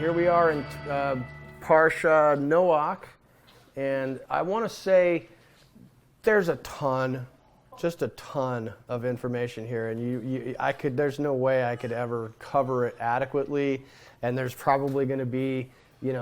Here we are in Parashat Noach, and I want to say there's just a ton of information here, and there's no way I could ever cover it adequately, and there's probably going to be,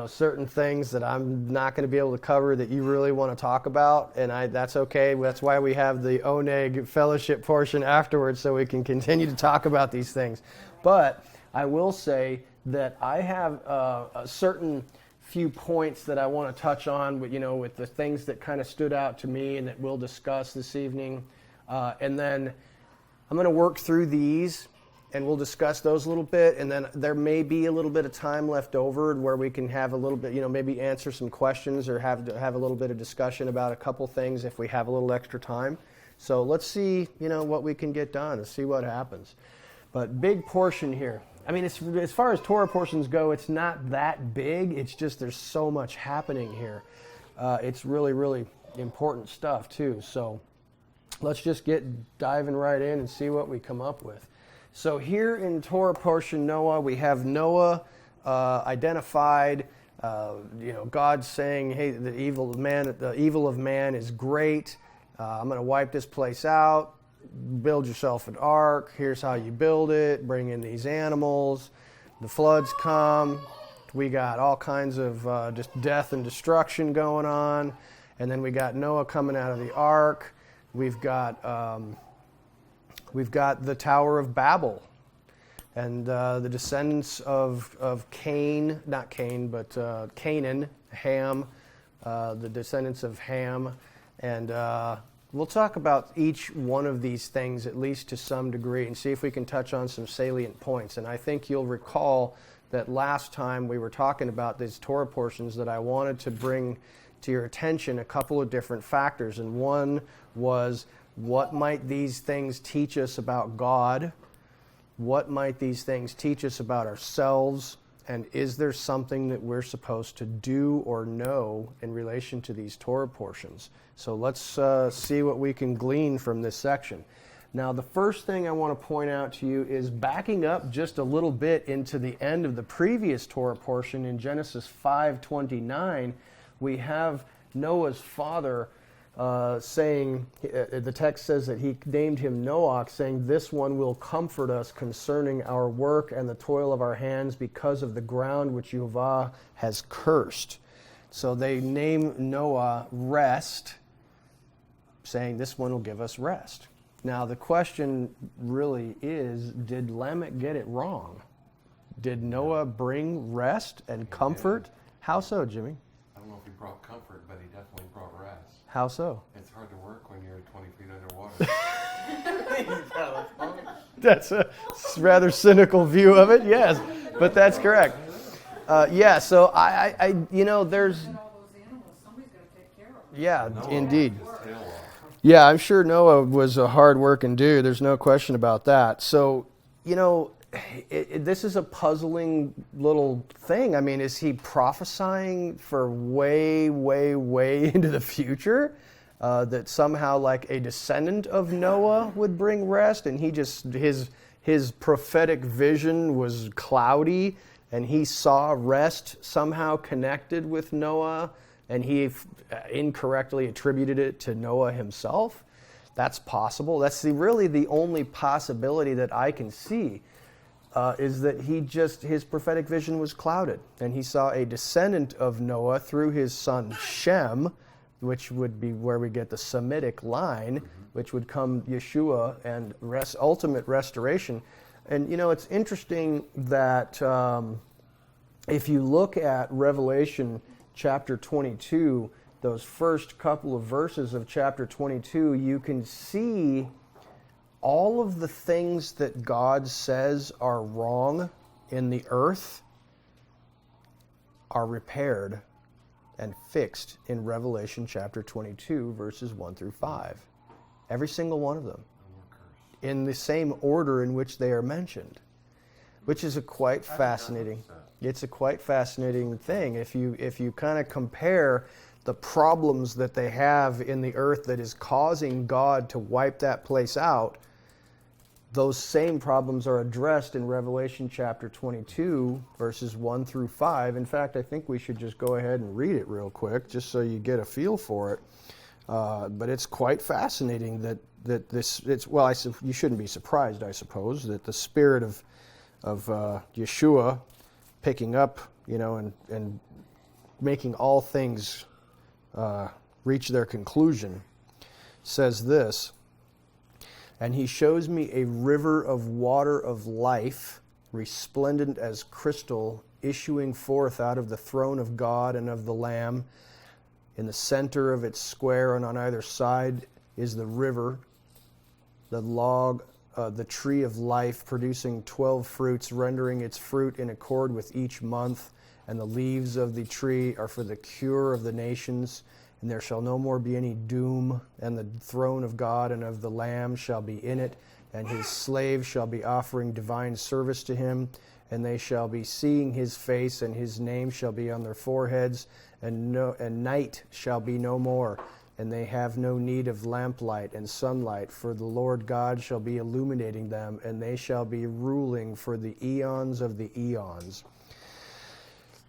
certain things that I'm not going to be able to cover that you really want to talk about, and that's okay. That's why we have the Oneg fellowship portion afterwards, so we can continue to talk about these things. But I will say that I have a certain few points that I want to touch on, with the things that kind of stood out to me and that we'll discuss this evening. And then I'm going to work through these, and we'll discuss those a little bit. And then there may be a little bit of time left over where we can have a little bit, maybe answer some questions or have a little bit of discussion about a couple things if we have a little extra time. So let's see, what we can get done and see what happens. But big portion here. I mean, as far as Torah portions go, it's not that big. It's just there's so much happening here. It's really, really important stuff, too. So let's just get diving right in and see what we come up with. So here in Torah portion Noah, we have Noah identified, God saying, hey, the evil of man is great. I'm going to wipe this place out. Build yourself an ark. Here's how you build it. Bring in these animals. The floods come. We got all kinds of just death and destruction going on. And then we got Noah coming out of the ark. We've got the Tower of Babel, and the descendants of Cain, not Cain, but Canaan, Ham, the descendants of Ham, and we'll talk about each one of these things at least to some degree and see if we can touch on some salient points. And I think you'll recall that last time we were talking about these Torah portions that I wanted to bring to your attention a couple of different factors. And one was, what might these things teach us about God? What might these things teach us about ourselves? And is there something that we're supposed to do or know in relation to these Torah portions? So let's see what we can glean from this section. Now, the first thing I want to point out to you is backing up just a little bit into the end of the previous Torah portion in Genesis 5:29, we have Noah's father saying, the text says that he named him Noach, saying, "This one will comfort us concerning our work and the toil of our hands because of the ground which Yehovah has cursed." So they name Noah Rest, saying this one will give us rest. Now the question really is, did Lamech get it wrong? Did Noah bring rest and comfort? How so, Jimmy? I don't know if he brought comfort, but he definitely brought rest. How so? It's hard to work when you're 20 feet underwater. That's a rather cynical view of it, yes, but that's correct. So I there's... Yeah, indeed. Yeah, I'm sure Noah was a hard-working dude. There's no question about that. So, this is a puzzling little thing. I mean, is he prophesying for way, way, way into the future? That somehow like a descendant of Noah would bring rest, and he just, his prophetic vision was cloudy, and he saw rest somehow connected with Noah, and he incorrectly attributed it to Noah himself? That's possible. That's really the only possibility that I can see. Is that his prophetic vision was clouded, and he saw a descendant of Noah through his son Shem, which would be where we get the Semitic line, which would come Yeshua and ultimate restoration. And it's interesting that if you look at Revelation chapter 22, those first couple of verses of chapter 22, you can see all of the things that God says are wrong in the earth are repaired and fixed in Revelation chapter 22, verses 1 through 5. Every single one of them. In the same order in which they are mentioned. Which is quite fascinating. It's a quite fascinating thing. If you kind of compare the problems that they have in the earth that is causing God to wipe that place out, those same problems are addressed in Revelation chapter 22, verses 1 through 5. In fact, I think we should just go ahead and read it real quick, just so you get a feel for it. But it's quite fascinating that this, you shouldn't be surprised, I suppose, that the spirit of Yeshua picking up, and making all things reach their conclusion, says this: "And he shows me a river of water of life, resplendent as crystal, issuing forth out of the throne of God and of the Lamb. In the center of its square and on either side is the river, the tree of life, producing 12 fruits, rendering its fruit in accord with each month. And the leaves of the tree are for the cure of the nations. And there shall no more be any doom, and the throne of God and of the Lamb shall be in it, and his slaves shall be offering divine service to him, and they shall be seeing his face, and his name shall be on their foreheads, and night shall be no more, and they have no need of lamplight and sunlight, for the Lord God shall be illuminating them, and they shall be ruling for the eons of the eons."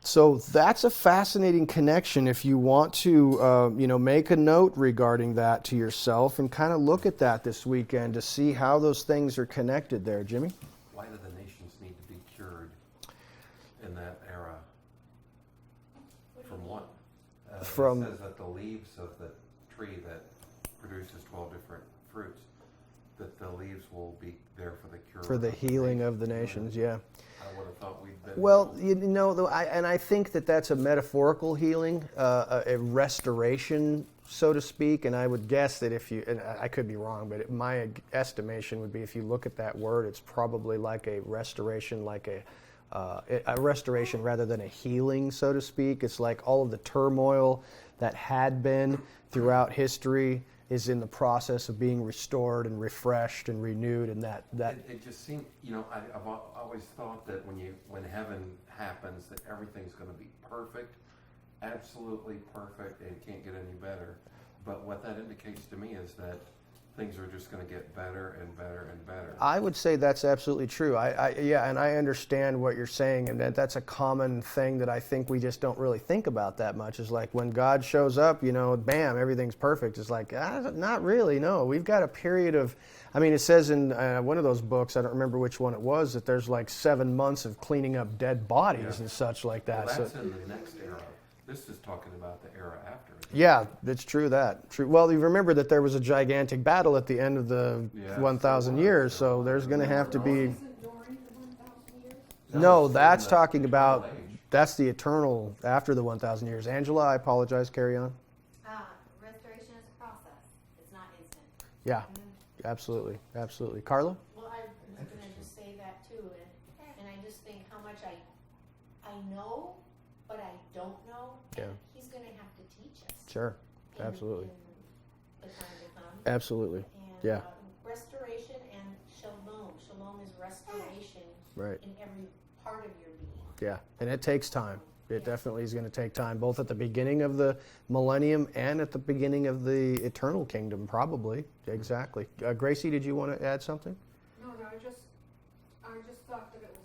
So that's a fascinating connection if you want to, make a note regarding that to yourself and kind of look at that this weekend to see how those things are connected there. Jimmy? Why do the nations need to be cured in that era? From what? It says that the leaves of the tree that produces 12 different fruits, that the leaves will be there for the cure. For the healing of the nations, yeah. I would have thought we'd been... Well, I think that's a metaphorical healing, a restoration, so to speak. And I would guess that and I could be wrong, but my estimation would be if you look at that word, it's probably like a restoration, a restoration rather than a healing, so to speak. It's like all of the turmoil that had been throughout history is in the process of being restored and refreshed and renewed, and that It just seemed, I've always thought that when heaven happens, that everything's going to be perfect, absolutely perfect, and can't get any better. But what that indicates to me is that things are just going to get better and better and better. I would say that's absolutely true. And I understand what you're saying, and that's a common thing that I think we just don't really think about that much. Is like when God shows up, bam, everything's perfect. It's like, not really, no. We've got a period of, it says in one of those books, I don't remember which one it was, that there's like 7 months of cleaning up dead bodies and such like that. Well, that's in the next era. This is talking about the era after. Yeah, it's true that. True. Well, you remember that there was a gigantic battle at the end of the 1,000 years, so there's going to have to be... No, that's talking about, that's the eternal, after the 1,000 years. Angela, I apologize, carry on. Restoration is a process. It's not instant. Yeah, absolutely. Carla? Well, I was going to just say that too, and I just think how much I know, but I don't know. Yeah. He's going to have to teach us. Sure, absolutely. In the time to come. Absolutely, And, yeah. Restoration and shalom. Shalom is restoration in every part of your being. Yeah, and it takes time. It definitely is going to take time, both at the beginning of the millennium and at the beginning of the eternal kingdom, probably. Exactly. Gracie, did you want to add something? No, I just thought that it was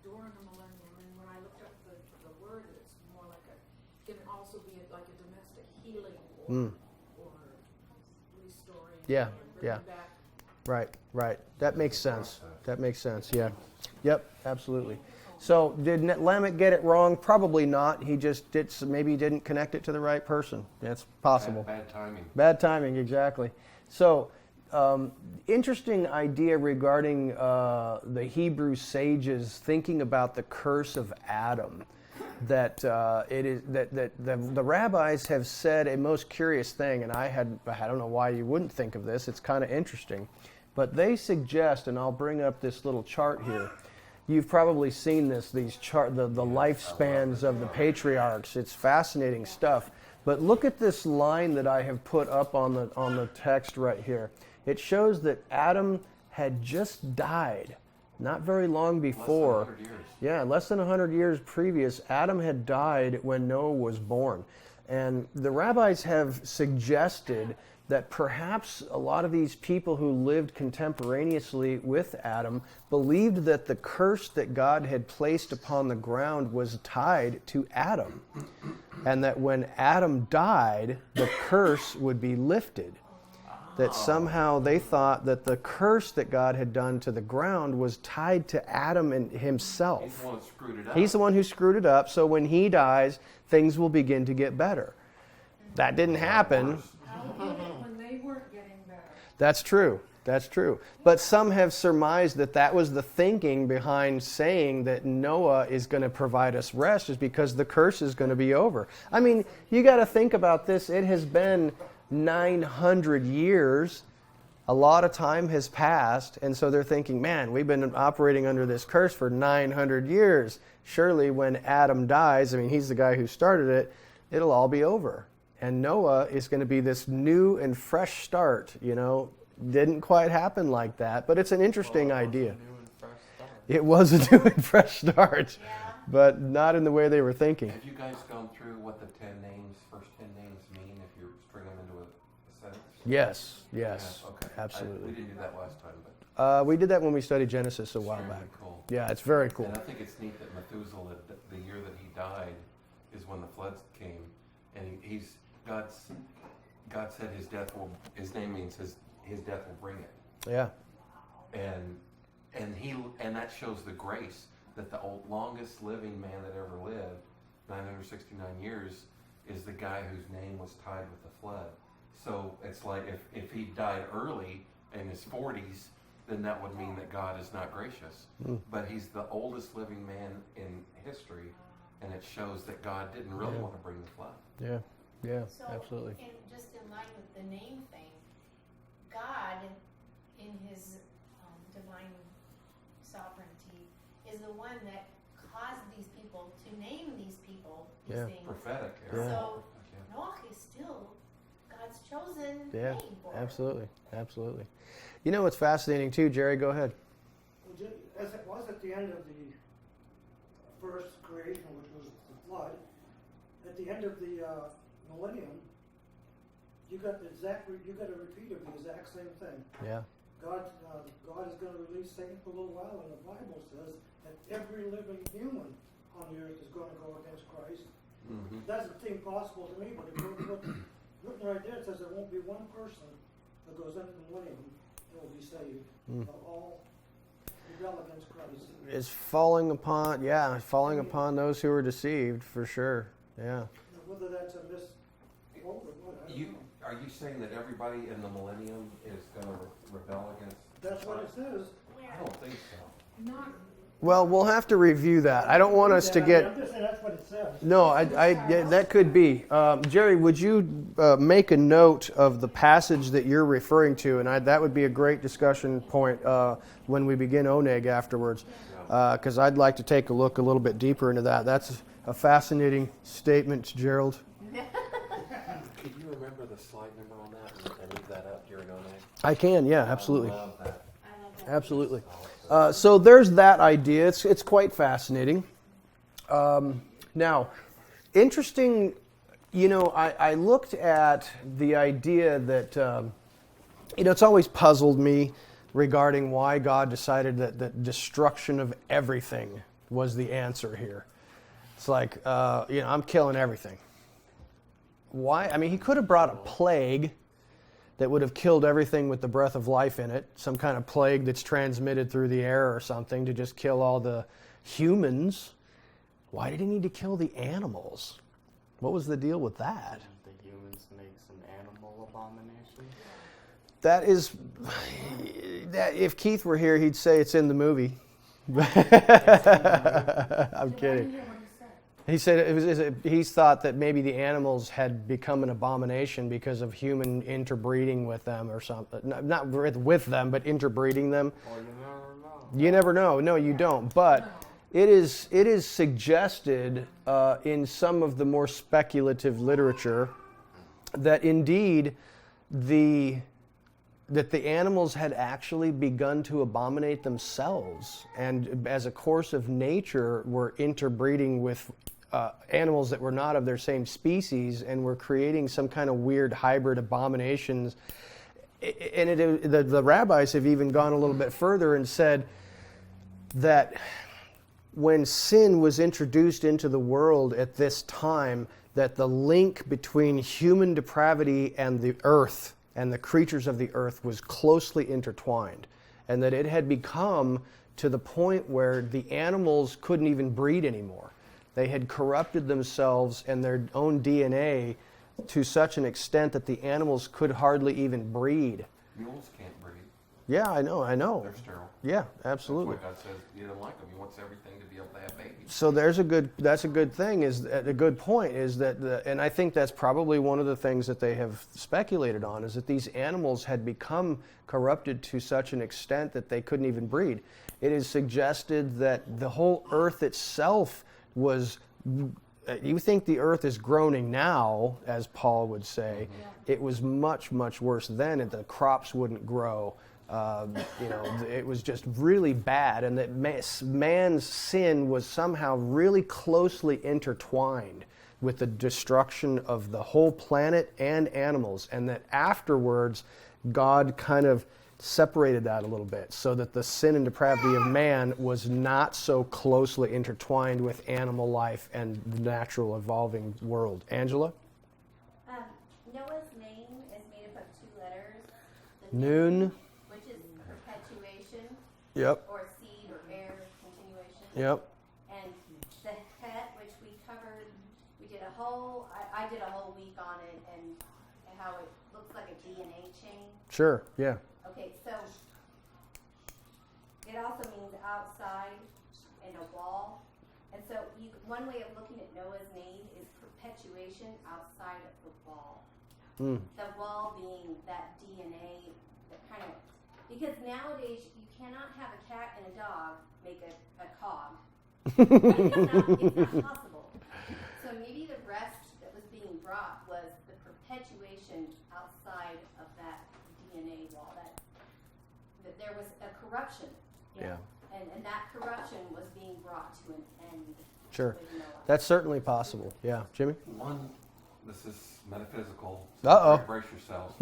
during the millennium, and when I looked up the word, it's more like can also be like a domestic healing or restoring. Yeah, bringing back. Right. That makes sense. Yeah. Yep, absolutely. So did Lamech get it wrong? Probably not. He just maybe didn't connect it to the right person. That's possible. Bad timing. Bad timing, exactly. So interesting idea regarding the Hebrew sages thinking about the curse of Adam. That the rabbis have said a most curious thing, and I don't know why you wouldn't think of this. It's kind of interesting, but they suggest, and I'll bring up this little chart here. You've probably seen the lifespans of the patriarchs. It's fascinating stuff. But look at this line that I have put up on the text right here. It shows that Adam had just died not very long before. Less than 100 years. Yeah, less than 100 years previous, Adam had died when Noah was born. And the rabbis have suggested that perhaps a lot of these people who lived contemporaneously with Adam believed that the curse that God had placed upon the ground was tied to Adam. And that when Adam died, the curse would be lifted. That somehow they thought that the curse that God had done to the ground was tied to Adam and himself. He's the one who screwed it up. He's the one who screwed it up, so when he dies, things will begin to get better. That didn't happen. When they weren't getting better. That's true. That's true. But some have surmised that that was the thinking behind saying that Noah is going to provide us rest, is because the curse is going to be over. I mean, you got to think about this. It has been 900 years. A lot of time has passed, and so they're thinking, man, we've been operating under this curse for 900 years. Surely when Adam dies, I mean, he's the guy who started it, it'll all be over. And Noah is going to be this new and fresh start, you know. Didn't quite happen like that, but it's an interesting idea. It was a new and fresh start, but not in the way they were thinking. Have you guys gone through what the first 10 names mean if you string them into a sentence? Yes, Yeah, okay. absolutely. We didn't do that last time, but We did that when we studied Genesis a while very back. cool. Yeah, it's very cool. And I think it's neat that Methuselah, the year that he died, is when the floods came, and God said his name means his death will bring it. Yeah, And that shows the grace that the longest living man that ever lived, 969 years, is the guy whose name was tied with the flood. So it's like if he died early in his 40s, then that would mean that God is not gracious. But he's the oldest living man in history, and it shows that God didn't really want to bring the flood. yeah, So, absolutely. just in line with the name thing, God, in his divine sovereignty, is the one that caused these people to name these people these Yeah. things. Prophetic. Yeah. So Noach is still God's chosen Yeah, name for it. absolutely. You know what's fascinating too, Jerry? Go ahead. As it was at the end of the first creation, which was the flood, at the end of the millennium, you got a repeat of the exact same thing. Yeah, God is going to release Satan for a little while, and the Bible says that every living human on the earth is going to go against Christ. Mm-hmm. It doesn't seem possible to me, but if you look written right there, it says there won't be one person that goes into the millennium that will be saved. They'll all rebel against Christ. it's falling upon those who are deceived, for sure. Yeah. Now, whether that's a misquote or what, I don't know. Are you saying that everybody in the millennium is going to rebel against? That's what it says. I don't think so. Not Well, we'll have to review that. I don't want us to get. I'm just saying that's what it says. No, yeah, that could be. Jerry, would you make a note of the passage that you're referring to? And that would be a great discussion point when we begin Oneg afterwards, because I'd like to take a look a little bit deeper into that. That's a fascinating statement, Gerald. Could you remember the slide number on that and leave that up during Oneg? I can, yeah, absolutely. I love that. Absolutely. So there's that idea. It's quite fascinating. Now, interesting, I looked at the idea that, it's always puzzled me regarding why God decided that destruction of everything was the answer here. It's like, I'm killing everything. Why? I mean, he could have brought a plague that would have killed everything with the breath of life in it, some kind of plague that's transmitted through the air or something to just kill all the humans. Why did he need to kill the animals? What was the deal with that? The humans makes an animal abomination. That if Keith were here, he'd say it's in the movie. I'm kidding. He said he thought that maybe the animals had become an abomination because of human interbreeding with them or something. Not with them, but interbreeding them. Well, you never know. You never know. No, you don't. But it is suggested in some of the more speculative literature that indeed that the animals had actually begun to abominate themselves, and as a course of nature were interbreeding with animals that were not of their same species and were creating some kind of weird hybrid abominations. And the rabbis have even gone a little bit further and said that when sin was introduced into the world at this time, that the link between human depravity and the earth and the creatures of the earth was closely intertwined, and that it had become to the point where the animals couldn't even breed anymore. They had corrupted themselves and their own DNA to such an extent that the animals could hardly even breed. Mules can't breed. Yeah, I know. They're sterile. Yeah, absolutely. That's why God says you don't like them. He wants everything to be able to have babies. So that's a good thing. A good point is that, and I think that's probably one of the things that they have speculated on, is that these animals had become corrupted to such an extent that they couldn't even breed. It is suggested that the whole earth itself was. You think the earth is groaning now, as Paul would say. It was much, much worse then, and the crops wouldn't grow. It was just really bad, and that man's sin was somehow really closely intertwined with the destruction of the whole planet and animals, and that afterwards God kind of separated that a little bit so that the sin and depravity of man was not so closely intertwined with animal life and the natural evolving world. Angela? Noah's name is made up of 2 letters. The Noon. Which is perpetuation. Yep. Or seed or heir continuation. Yep. And the het, which we covered, we did a whole, I did a whole week on it and how it looks like a DNA chain. Sure, yeah. Okay, so it also means outside and a wall. And so one way of looking at Noah's name is perpetuation outside of the wall. The wall being that DNA that kind of, because nowadays you cannot have a cat and a dog make a cog. It's not possible. So maybe the rest that was being brought was the perpetuation outside of that DNA wall, that there was a corruption. Yeah. And that corruption was being brought to an end. Sure. with Noah. That's certainly possible. Yeah. Jimmy? This is metaphysical. Uh-oh. So brace yourselves.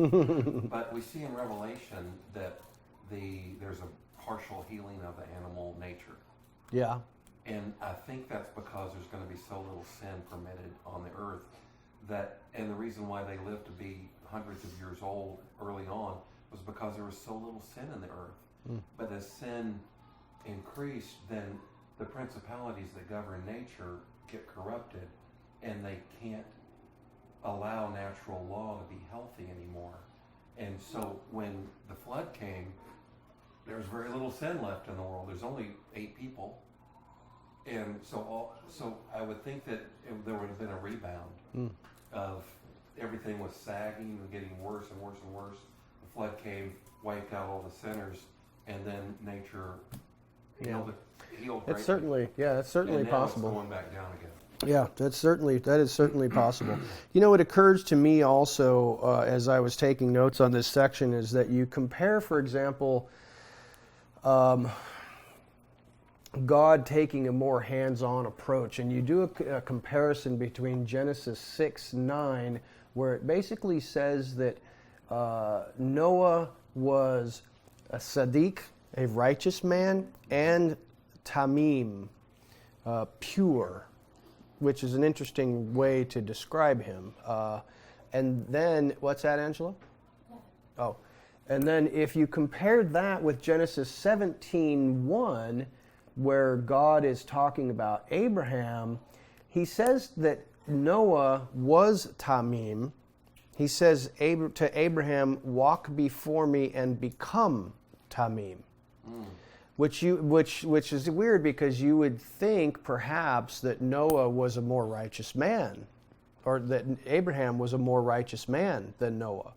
But we see in Revelation that there's a partial healing of the animal nature. Yeah. And I think that's because there's going to be so little sin permitted on the earth and the reason why they lived to be hundreds of years old early on was because there was so little sin in the earth. But as sin increased, then the principalities that govern nature get corrupted, and they can't allow natural law to be healthy anymore. And so when the flood came, there was very little sin left in the world. There's only 8 people. And so I would think that there would have been a rebound of everything was sagging and getting worse and worse and worse. The flood came, wiped out all the sinners, and then nature healed It's certainly, that's certainly and now possible. It's going back down again. Yeah, that is certainly possible. You know, what occurs to me also as I was taking notes on this section is that you compare, for example, God taking a more hands-on approach, and you do a comparison between Genesis 6:9, where it basically says that Noah was a Sadiq, a righteous man, and Tamim, pure, which is an interesting way to describe him. And then, what's that, Angela? Oh, and then if you compared that with Genesis 17:1, where God is talking about Abraham, he says that Noah was Tamim. He says to Abraham, "Walk before me and become Tamim," which is weird because you would think perhaps that Noah was a more righteous man, or that Abraham was a more righteous man than Noah.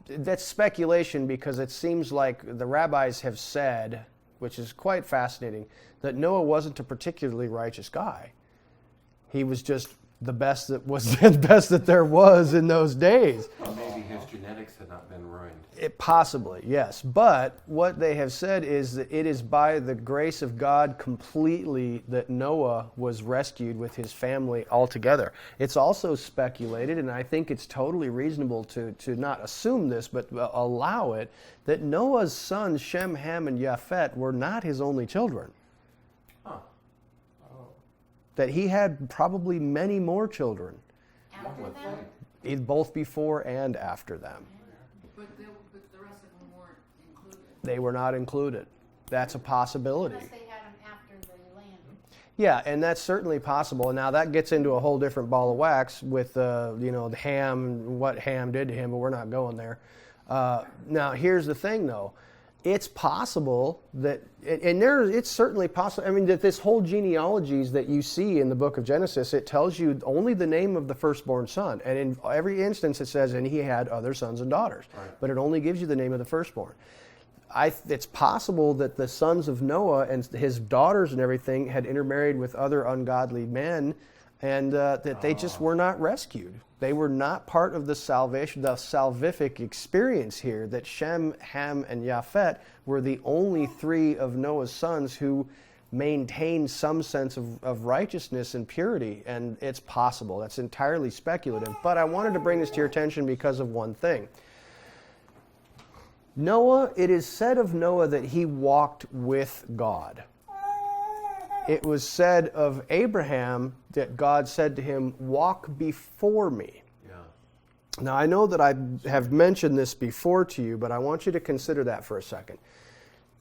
That's speculation because it seems like the rabbis have said, which is quite fascinating, that Noah wasn't a particularly righteous guy. He was just the best that was the best that there was in those days. Or maybe his genetics banks had not been ruined. Possibly, yes. But what they have said is that it is by the grace of God completely that Noah was rescued with his family altogether. It's also speculated, and I think it's totally reasonable to not assume this, but allow it, that Noah's sons, Shem, Ham, and Japhet, were not his only children. Huh. That he had probably many more children, After would them? think. both before and after them. But the rest of them weren't included. They were not included. That's a possibility. Unless they had them after the land. Yeah, and that's certainly possible. Now that gets into a whole different ball of wax with the Ham, what Ham did to him, but we're not going there. Now here's the thing, though. It's possible that, it's certainly possible. I mean, that this whole genealogies that you see in the book of Genesis, it tells you only the name of the firstborn son, and in every instance it says, and he had other sons and daughters, Right. but it only gives you the name of the firstborn. It's possible that the sons of Noah and his daughters and everything had intermarried with other ungodly men, and that they just were not rescued. They were not part of the salvation, the salvific experience here, that Shem, Ham, and Japhet were the only three of Noah's sons who maintained some sense of righteousness and purity, and it's possible. That's entirely speculative, but I wanted to bring this to your attention because of one thing. Noah, it is said of Noah that he walked with God. It was said of Abraham that God said to him, "Walk before me." Yeah. Now, I know that I have mentioned this before to you, but I want you to consider that for a second.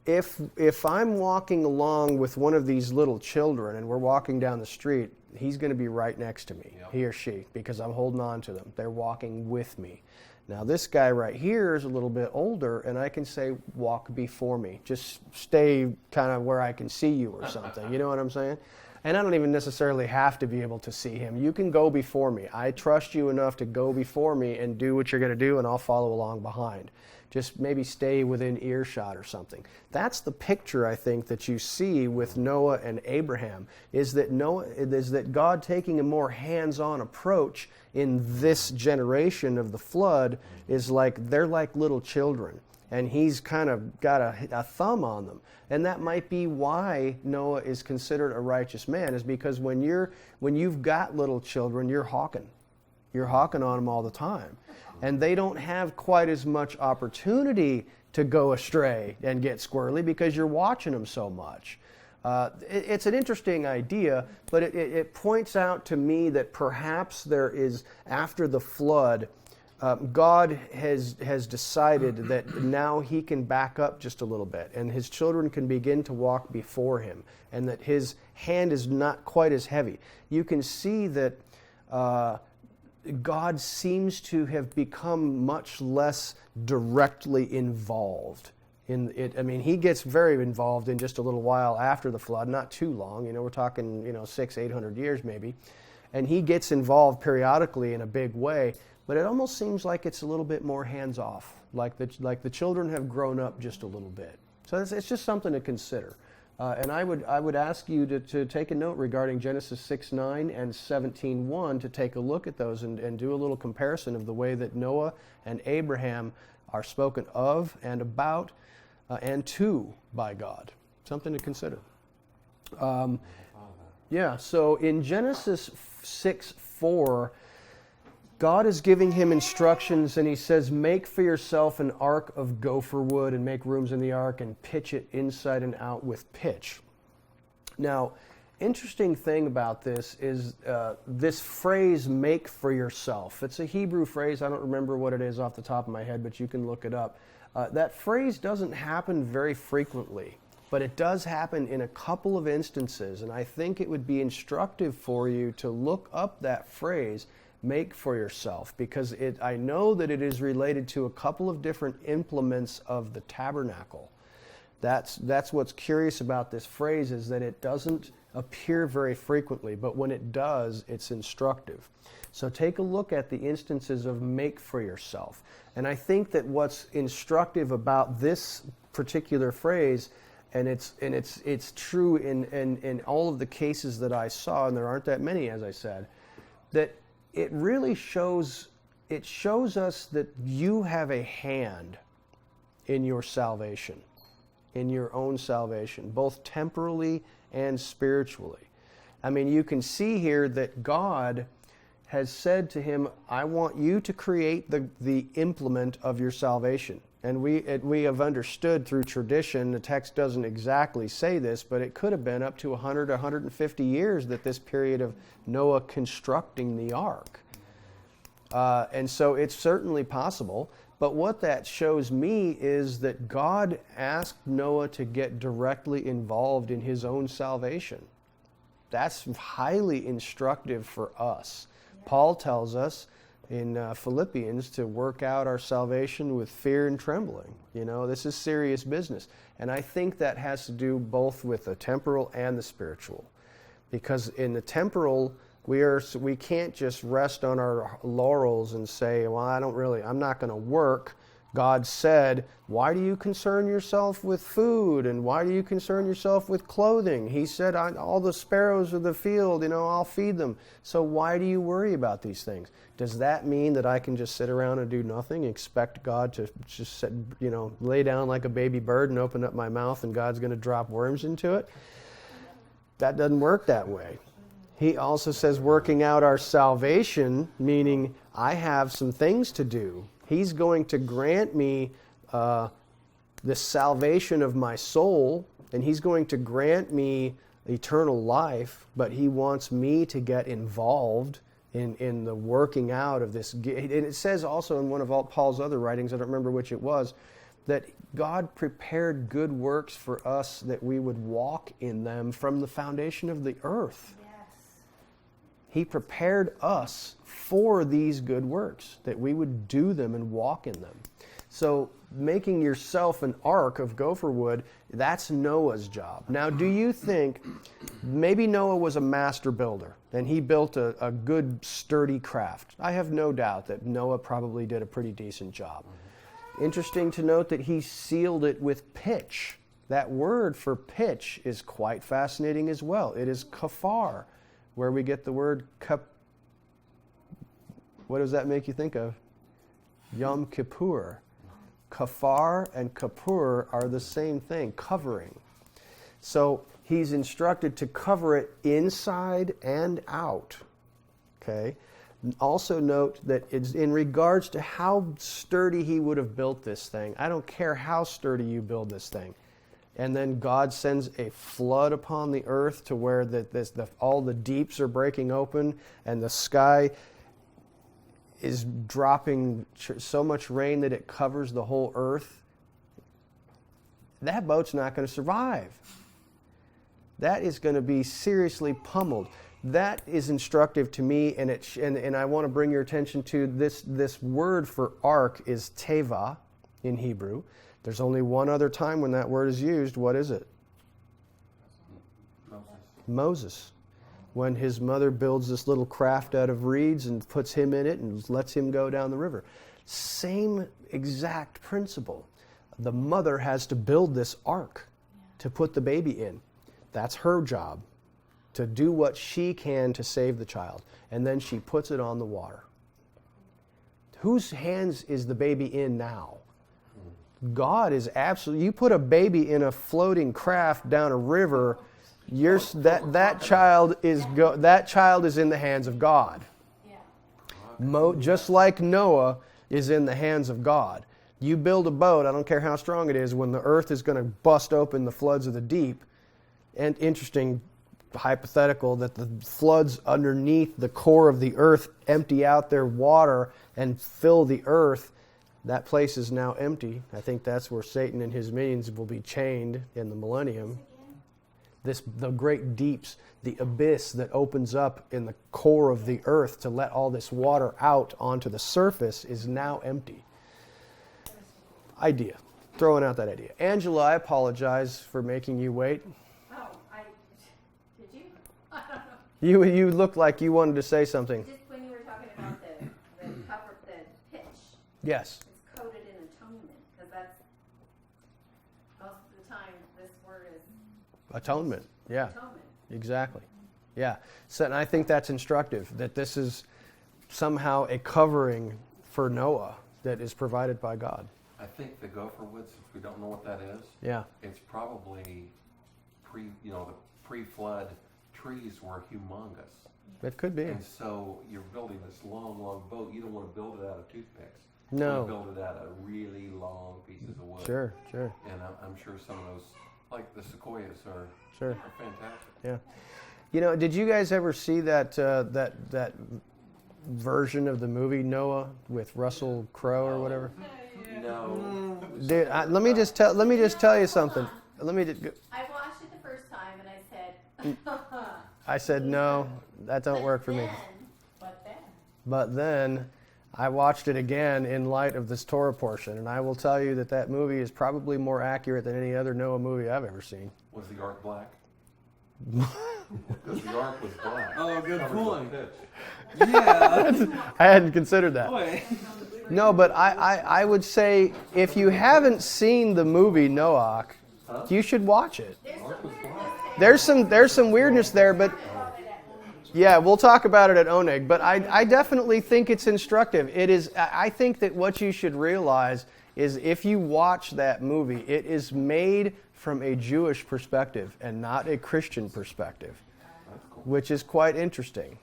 If I'm walking along with one of these little children and we're walking down the street, he's going to be right next to me, Yep. he or she, because I'm holding on to them. They're walking with me. Now, this guy right here is a little bit older, and I can say, "Walk before me." Just stay kind of where I can see you or something. You know what I'm saying? And I don't even necessarily have to be able to see him. You can go before me. I trust you enough to go before me and do what you're going to do, and I'll follow along behind. Just maybe stay within earshot or something. That's the picture, I think, that you see with Noah and Abraham, is that God taking a more hands-on approach in this generation of the flood is like they're like little children, and he's kind of got a thumb on them. And that might be why Noah is considered a righteous man, is because when you've got little children, you're hawking on them all the time. And they don't have quite as much opportunity to go astray and get squirrely because you're watching them so much. It's an interesting idea, but it points out to me that perhaps there is, after the flood, God has decided that now he can back up just a little bit, and his children can begin to walk before him, and that his hand is not quite as heavy. You can see that God seems to have become much less directly involved in it. I mean, he gets very involved in just a little while after the flood, not too long. We're talking 600-800 years maybe, and he gets involved periodically in a big way. But it almost seems like it's a little bit more hands off, like the children have grown up just a little bit. So it's just something to consider. And I would ask you to take a note regarding Genesis 6:9 and 17:1 to take a look at those and do a little comparison of the way that Noah and Abraham are spoken of and about and to by God. Something to consider. So in Genesis 6:4, God is giving him instructions, and he says, "Make for yourself an ark of gopher wood, and make rooms in the ark, and pitch it inside and out with pitch." Now, interesting thing about this is this phrase, "make for yourself." It's a Hebrew phrase. I don't remember what it is off the top of my head, but you can look it up. That phrase doesn't happen very frequently, but it does happen in a couple of instances, and I think it would be instructive for you to look up that phrase, "make for yourself," because I know that it is related to a couple of different implements of the tabernacle. That's what's curious about this phrase, is that it doesn't appear very frequently, but when it does, it's instructive. So take a look at the instances of "make for yourself." And I think that what's instructive about this particular phrase, and it's true in all of the cases that I saw, and there aren't that many, as I said, that it really shows it shows us that you have a hand in your salvation, in your own salvation, both temporally and spiritually. I mean, you can see here that God has said to him, I want you to create the implement of your salvation. And we have understood through tradition, the text doesn't exactly say this, but it could have been up to 100 or 150 years that this period of Noah constructing the ark. And so it's certainly possible. But what that shows me is that God asked Noah to get directly involved in his own salvation. That's highly instructive for us. Paul tells us in Philippians to work out our salvation with fear and trembling. You know, this is serious business. And I think that has to do both with the temporal and the spiritual. Because in the temporal, we can't just rest on our laurels and say, well, I'm not going to work. God said, why do you concern yourself with food? And why do you concern yourself with clothing? He said, all the sparrows of the field, I'll feed them. So why do you worry about these things? Does that mean that I can just sit around and do nothing, expect God to just lay down like a baby bird and open up my mouth and God's going to drop worms into it? That doesn't work that way. He also says working out our salvation, meaning I have some things to do. He's going to grant me the salvation of my soul, and he's going to grant me eternal life, but he wants me to get involved in the working out of this. And it says also in one of Paul's other writings, I don't remember which it was, that God prepared good works for us that we would walk in them from the foundation of the earth. He prepared us for these good works, that we would do them and walk in them. So making yourself an ark of gopher wood, that's Noah's job. Now, do you think maybe Noah was a master builder and he built a good, sturdy craft? I have no doubt that Noah probably did a pretty decent job. Interesting to note that he sealed it with pitch. That word for pitch is quite fascinating as well. It is kafar, where we get the word what does that make you think of? Yom Kippur. Kafar and Kippur are the same thing, covering. So he's instructed to cover it inside and out. Okay. Also note that it's in regards to how sturdy he would have built this thing. I don't care how sturdy you build this thing. And then God sends a flood upon the earth to where all the deeps are breaking open and the sky is dropping so much rain that it covers the whole earth. That boat's not going to survive. That is going to be seriously pummeled. That is instructive to me, and I want to bring your attention to this word for ark is teva in Hebrew. There's only one other time when that word is used. What is it? Moses. When his mother builds this little craft out of reeds and puts him in it and lets him go down the river. Same exact principle. The mother has to build this ark to put the baby in. That's her job, to do what she can to save the child. And then she puts it on the water. Whose hands is the baby in now? God is absolutely. You put a baby in a floating craft down a river, that child is in the hands of God. Just like Noah is in the hands of God. You build a boat, I don't care how strong it is, when the earth is going to bust open the floods of the deep. And interesting hypothetical that the floods underneath the core of the earth empty out their water and fill the earth. That place is now empty. I think that's where Satan and his minions will be chained in the millennium. The great deeps, the abyss that opens up in the core of the earth to let all this water out onto the surface is now empty. Idea. Throwing out that idea. Angela, I apologize for making you wait. Did you? You looked like you wanted to say something. Just when you were talking about the pitch. Yes. It's coded in atonement, because that's most of the time this word is Atonement. Yeah. atonement. Exactly. Yeah. So, and I think that's instructive, that this is somehow a covering for Noah that is provided by God. I think the gopher wood, since we don't know what that is, Yeah. it's probably the pre-flood trees were humongous. It could be. And so you're building this long, long boat. You don't want to build it out of toothpicks. No. You build it out of really long pieces of wood. Sure. And I'm sure some of those, like the sequoias, are fantastic. Yeah. Did you guys ever see that version of the movie Noah with Russell Crowe or whatever? No. Dude, let me just tell you something. I watched it the first time and I said, I said no, that don't work for me. But then I watched it again in light of this Torah portion, and I will tell you that movie is probably more accurate than any other Noah movie I've ever seen. Was the ark black? Because the ark was black. Oh, good Covered point. with pitch. Yeah. I hadn't considered that. Boy. No, but I would say if you haven't seen the movie Noach, you should watch it. There's some weirdness there, but yeah, we'll talk about it at Oneg. But I definitely think it's instructive. It is. I think that what you should realize is if you watch that movie, it is made from a Jewish perspective and not a Christian perspective, which is quite interesting.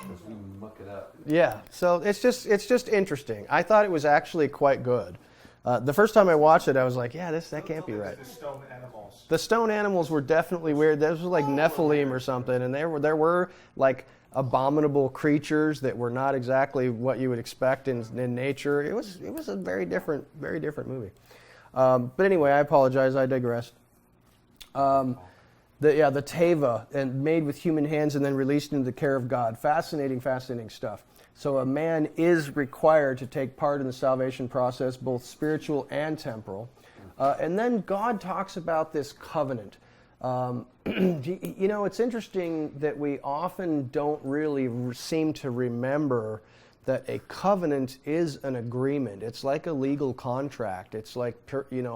Because we muck it up. Yeah, so it's just interesting. I thought it was actually quite good. The first time I watched it, I was like, yeah, that can't be right. The stone animals. The stone animals were definitely weird. Those were like Nephilim or something, and there were like abominable creatures that were not exactly what you would expect in nature. It was a very different movie. But anyway, I apologize. I digress. The teva, and made with human hands and then released into the care of God. Fascinating stuff. So a man is required to take part in the salvation process, both spiritual and temporal. And then God talks about this covenant. It's interesting that we often don't really seem to remember that a covenant is an agreement. It's like a legal contract. It's like,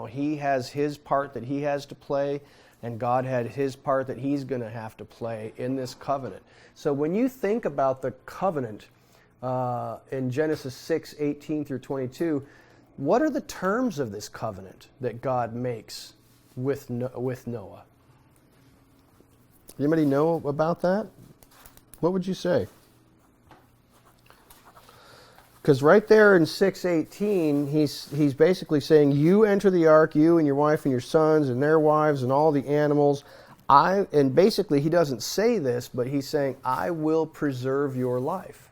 he has his part that he has to play, and God had his part that he's going to have to play in this covenant. So when you think about the covenant in Genesis 6:18 through 22, what are the terms of this covenant that God makes with Noah? Anybody know about that? What would you say? Because right there in 6:18, he's basically saying, you enter the ark, you and your wife and your sons and their wives and all the animals. And basically he doesn't say this, but he's saying, I will preserve your life.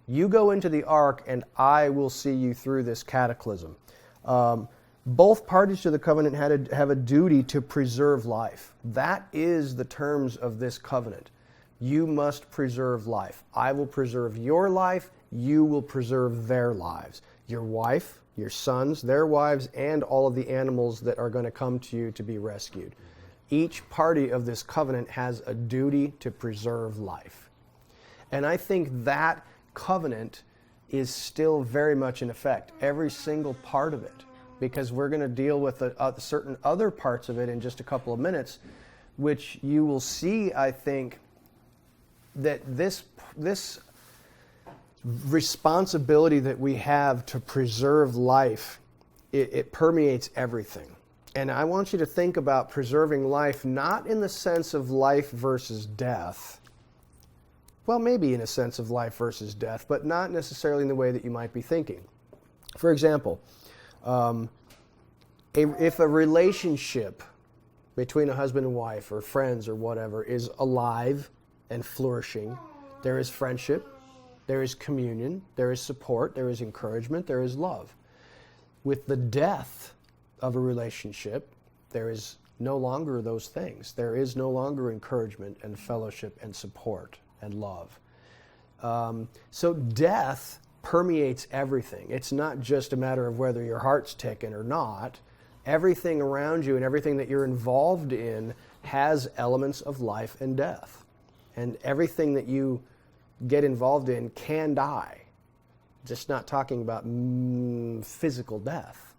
You go into the ark and I will see you through this cataclysm. Both parties to the covenant have a duty to preserve life. That is the terms of this covenant. You must preserve life. I will preserve your life. You will preserve their lives. Your wife, your sons, their wives, and all of the animals that are going to come to you to be rescued. Each party of this covenant has a duty to preserve life. And I think that covenant is still very much in effect, every single part of it, because we're going to deal with certain other parts of it in just a couple of minutes, which you will see, I think, that this responsibility that we have to preserve life, it permeates everything. And I want you to think about preserving life not in the sense of life versus death. Well, maybe in a sense of life versus death, but not necessarily in the way that you might be thinking. For example, if a relationship between a husband and wife or friends or whatever is alive and flourishing, there is friendship, there is communion, there is support, there is encouragement, there is love. With the death of a relationship, there is no longer those things. There is no longer encouragement and fellowship and support and love. So death permeates everything. It's not just a matter of whether your heart's ticking or not. Everything around you and everything that you're involved in has elements of life and death. And everything that you get involved in can die. Just not talking about physical death.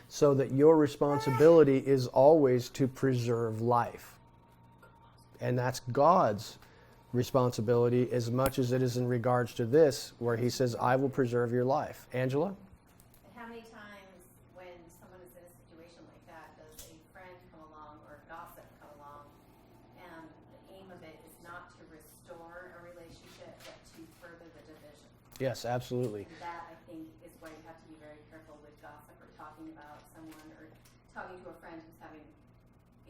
So that your responsibility is always to preserve life. And that's God's responsibility as much as it is in regards to this, where he says, I will preserve your life. Angela? How many times when someone is in a situation like that does a friend come along or gossip come along, and the aim of it is not to restore a relationship but to further the division? Yes, absolutely. And that, I think, is why you have to be very careful with gossip or talking about someone or talking to a friend who's having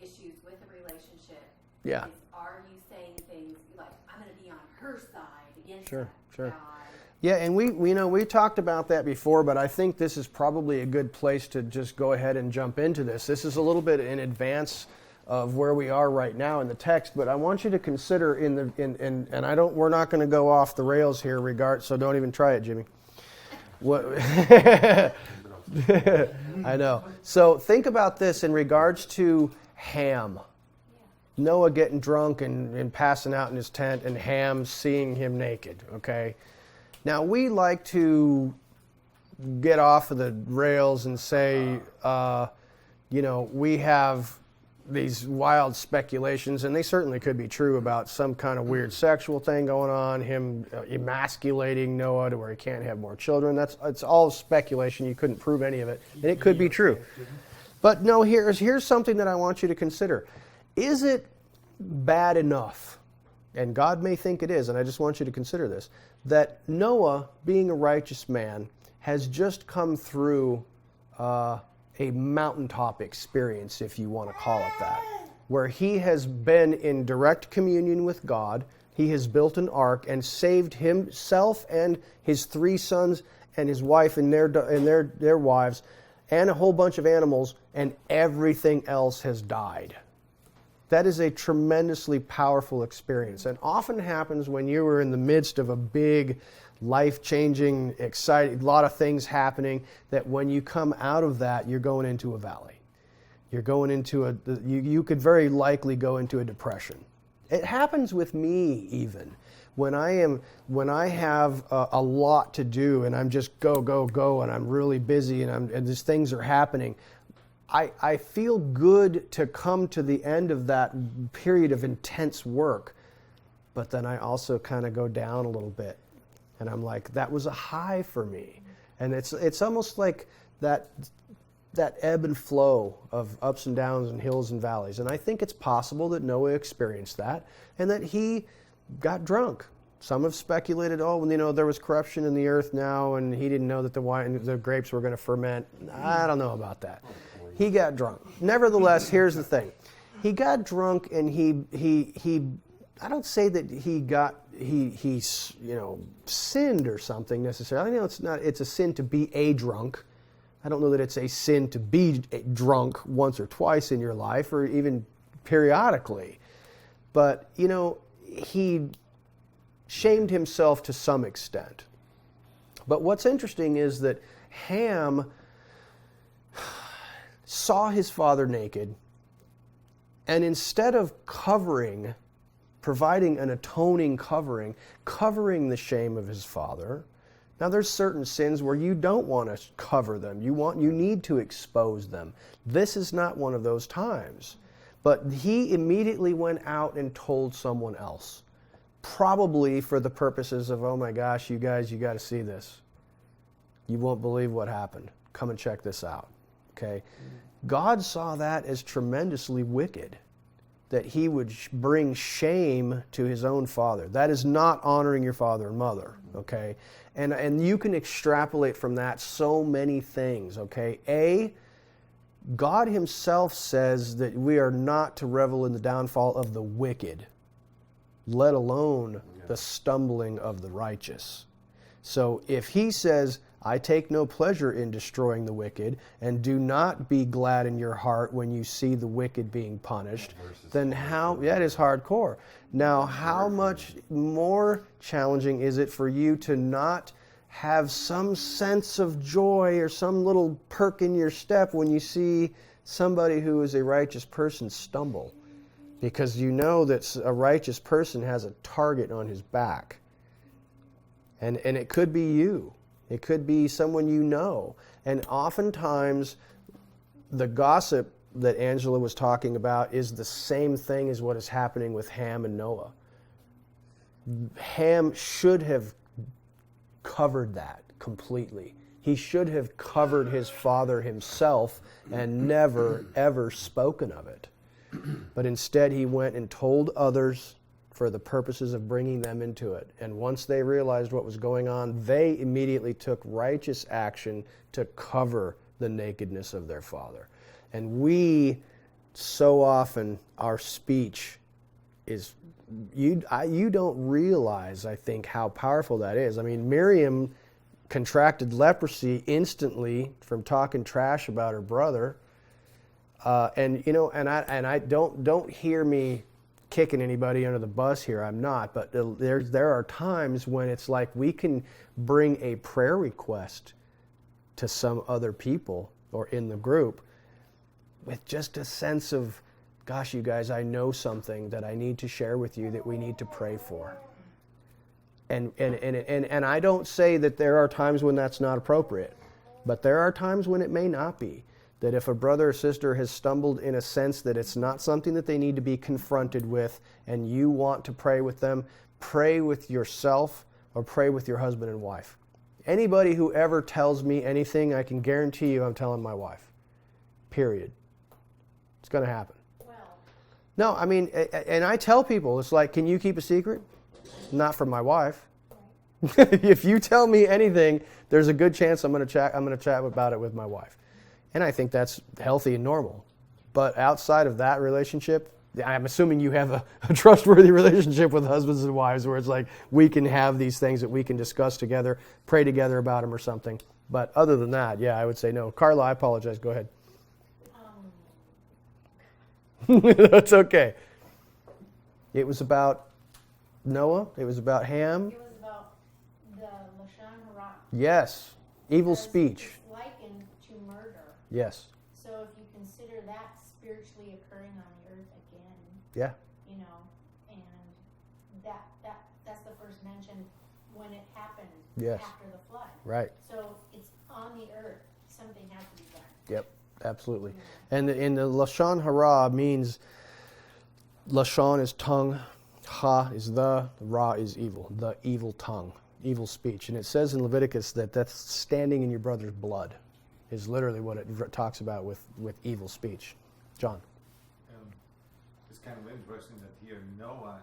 issues with a relationship. Yeah. Are you saying things like, I'm going to be on her side against Sure, that sure. guy? Yeah, and we talked about that before, but I think this is probably a good place to just go ahead and jump into this. This is a little bit in advance of where we are right now in the text, but I want you to consider we're not going to go off the rails here so don't even try it, Jimmy. What I know. So think about this in regards to Ham. Noah getting drunk and passing out in his tent, and Ham seeing him naked, okay? Now, we like to get off of the rails and say, we have these wild speculations, and they certainly could be true, about some kind of weird sexual thing going on, him emasculating Noah to where he can't have more children. It's all speculation. You couldn't prove any of it, and it could be true. But no, here's something that I want you to consider. Is it bad enough, and God may think it is, and I just want you to consider this, that Noah, being a righteous man, has just come through a mountaintop experience, if you want to call it that, where he has been in direct communion with God. He has built an ark and saved himself and his 3 sons and his wife and their wives and a whole bunch of animals, and everything else has died. That is a tremendously powerful experience, and often happens when you are in the midst of a big, life-changing, exciting, lot of things happening, that when you come out of that, you're going into a valley. You're going into you could very likely go into a depression. It happens with me even. When I have a lot to do and I'm just go, and I'm really busy and these things are happening, I feel good to come to the end of that period of intense work, but then I also kind of go down a little bit, and I'm like, that was a high for me, and it's almost like that ebb and flow of ups and downs and hills and valleys, and I think it's possible that Noah experienced that and that he got drunk. Some have speculated, there was corruption in the earth now, and he didn't know that the grapes were going to ferment. I don't know about that. He got drunk. Nevertheless, here's the thing. He got drunk, and he I don't say that he sinned or something necessarily. I know it's a sin to be a drunk. I don't know that it's a sin to be drunk once or twice in your life, or even periodically. But, he shamed himself to some extent. But what's interesting is that Ham saw his father naked, and instead of providing an atoning covering the shame of his father. Now, there's certain sins where you don't want to cover them. You need to expose them. This is not one of those times. But he immediately went out and told someone else, probably for the purposes of, oh my gosh, you guys, you got to see this. You won't believe what happened. Come and check this out. Okay? God saw that as tremendously wicked, that he would bring shame to his own father. That is not honoring your father and mother, okay? And you can extrapolate from that so many things, okay? God himself says that we are not to revel in the downfall of the wicked, let alone the stumbling of the righteous. So if he says, I take no pleasure in destroying the wicked, and do not be glad in your heart when you see the wicked being punished, then that is hardcore. Now, how much more challenging is it for you to not have some sense of joy or some little perk in your step when you see somebody who is a righteous person stumble? Because you know that a righteous person has a target on his back. And it could be you. It could be someone you know. And oftentimes, the gossip that Angela was talking about is the same thing as what is happening with Ham and Noah. Ham should have covered that completely. He should have covered his father himself and never, ever spoken of it. But instead, he went and told others for the purposes of bringing them into it. And once they realized what was going on, they immediately took righteous action to cover the nakedness of their father. And we, so often, our speech is, you don't realize, I think, how powerful that is. I mean, Miriam contracted leprosy instantly from talking trash about her brother. And I don't hear me kicking anybody under the bus here. I'm not, but there are times when it's like we can bring a prayer request to some other people or in the group with just a sense of, gosh, you guys, I know something that I need to share with you that we need to pray for. And I don't say that there are times when that's not appropriate, but there are times when it may not be. That if a brother or sister has stumbled in a sense that it's not something that they need to be confronted with and you want to pray with them, pray with yourself or pray with your husband and wife. Anybody who ever tells me anything, I can guarantee you I'm telling my wife. Period. It's going to happen. Well, No, I mean, and I tell people, it's like, can you keep a secret? Not from my wife. If you tell me anything, there's a good chance I'm going to chat about it with my wife. And I think that's healthy and normal. But outside of that relationship, I'm assuming you have a trustworthy relationship with husbands and wives where it's like we can have these things that we can discuss together, pray together about them or something. But other than that, yeah, I would say no. Carla, I apologize. Go ahead. That's okay. It was about Noah. It was about Ham. it was about the Lashon Hara. Yes. Evil Because speech. It's likened to murder. Yes. So if you consider that spiritually occurring on the earth again, Yeah. you know, and that's the first mention when it happened Yes. after the flood. Right. So it's on the earth. Something has to be done. Yep. Absolutely. And in the Lashon Hara means, Lashon is tongue, Ha is the Ra is evil, the evil tongue, evil speech. And it says in Leviticus that that's standing in your brother's blood is literally what it talks about with evil speech. John. It's kind of interesting that here Noah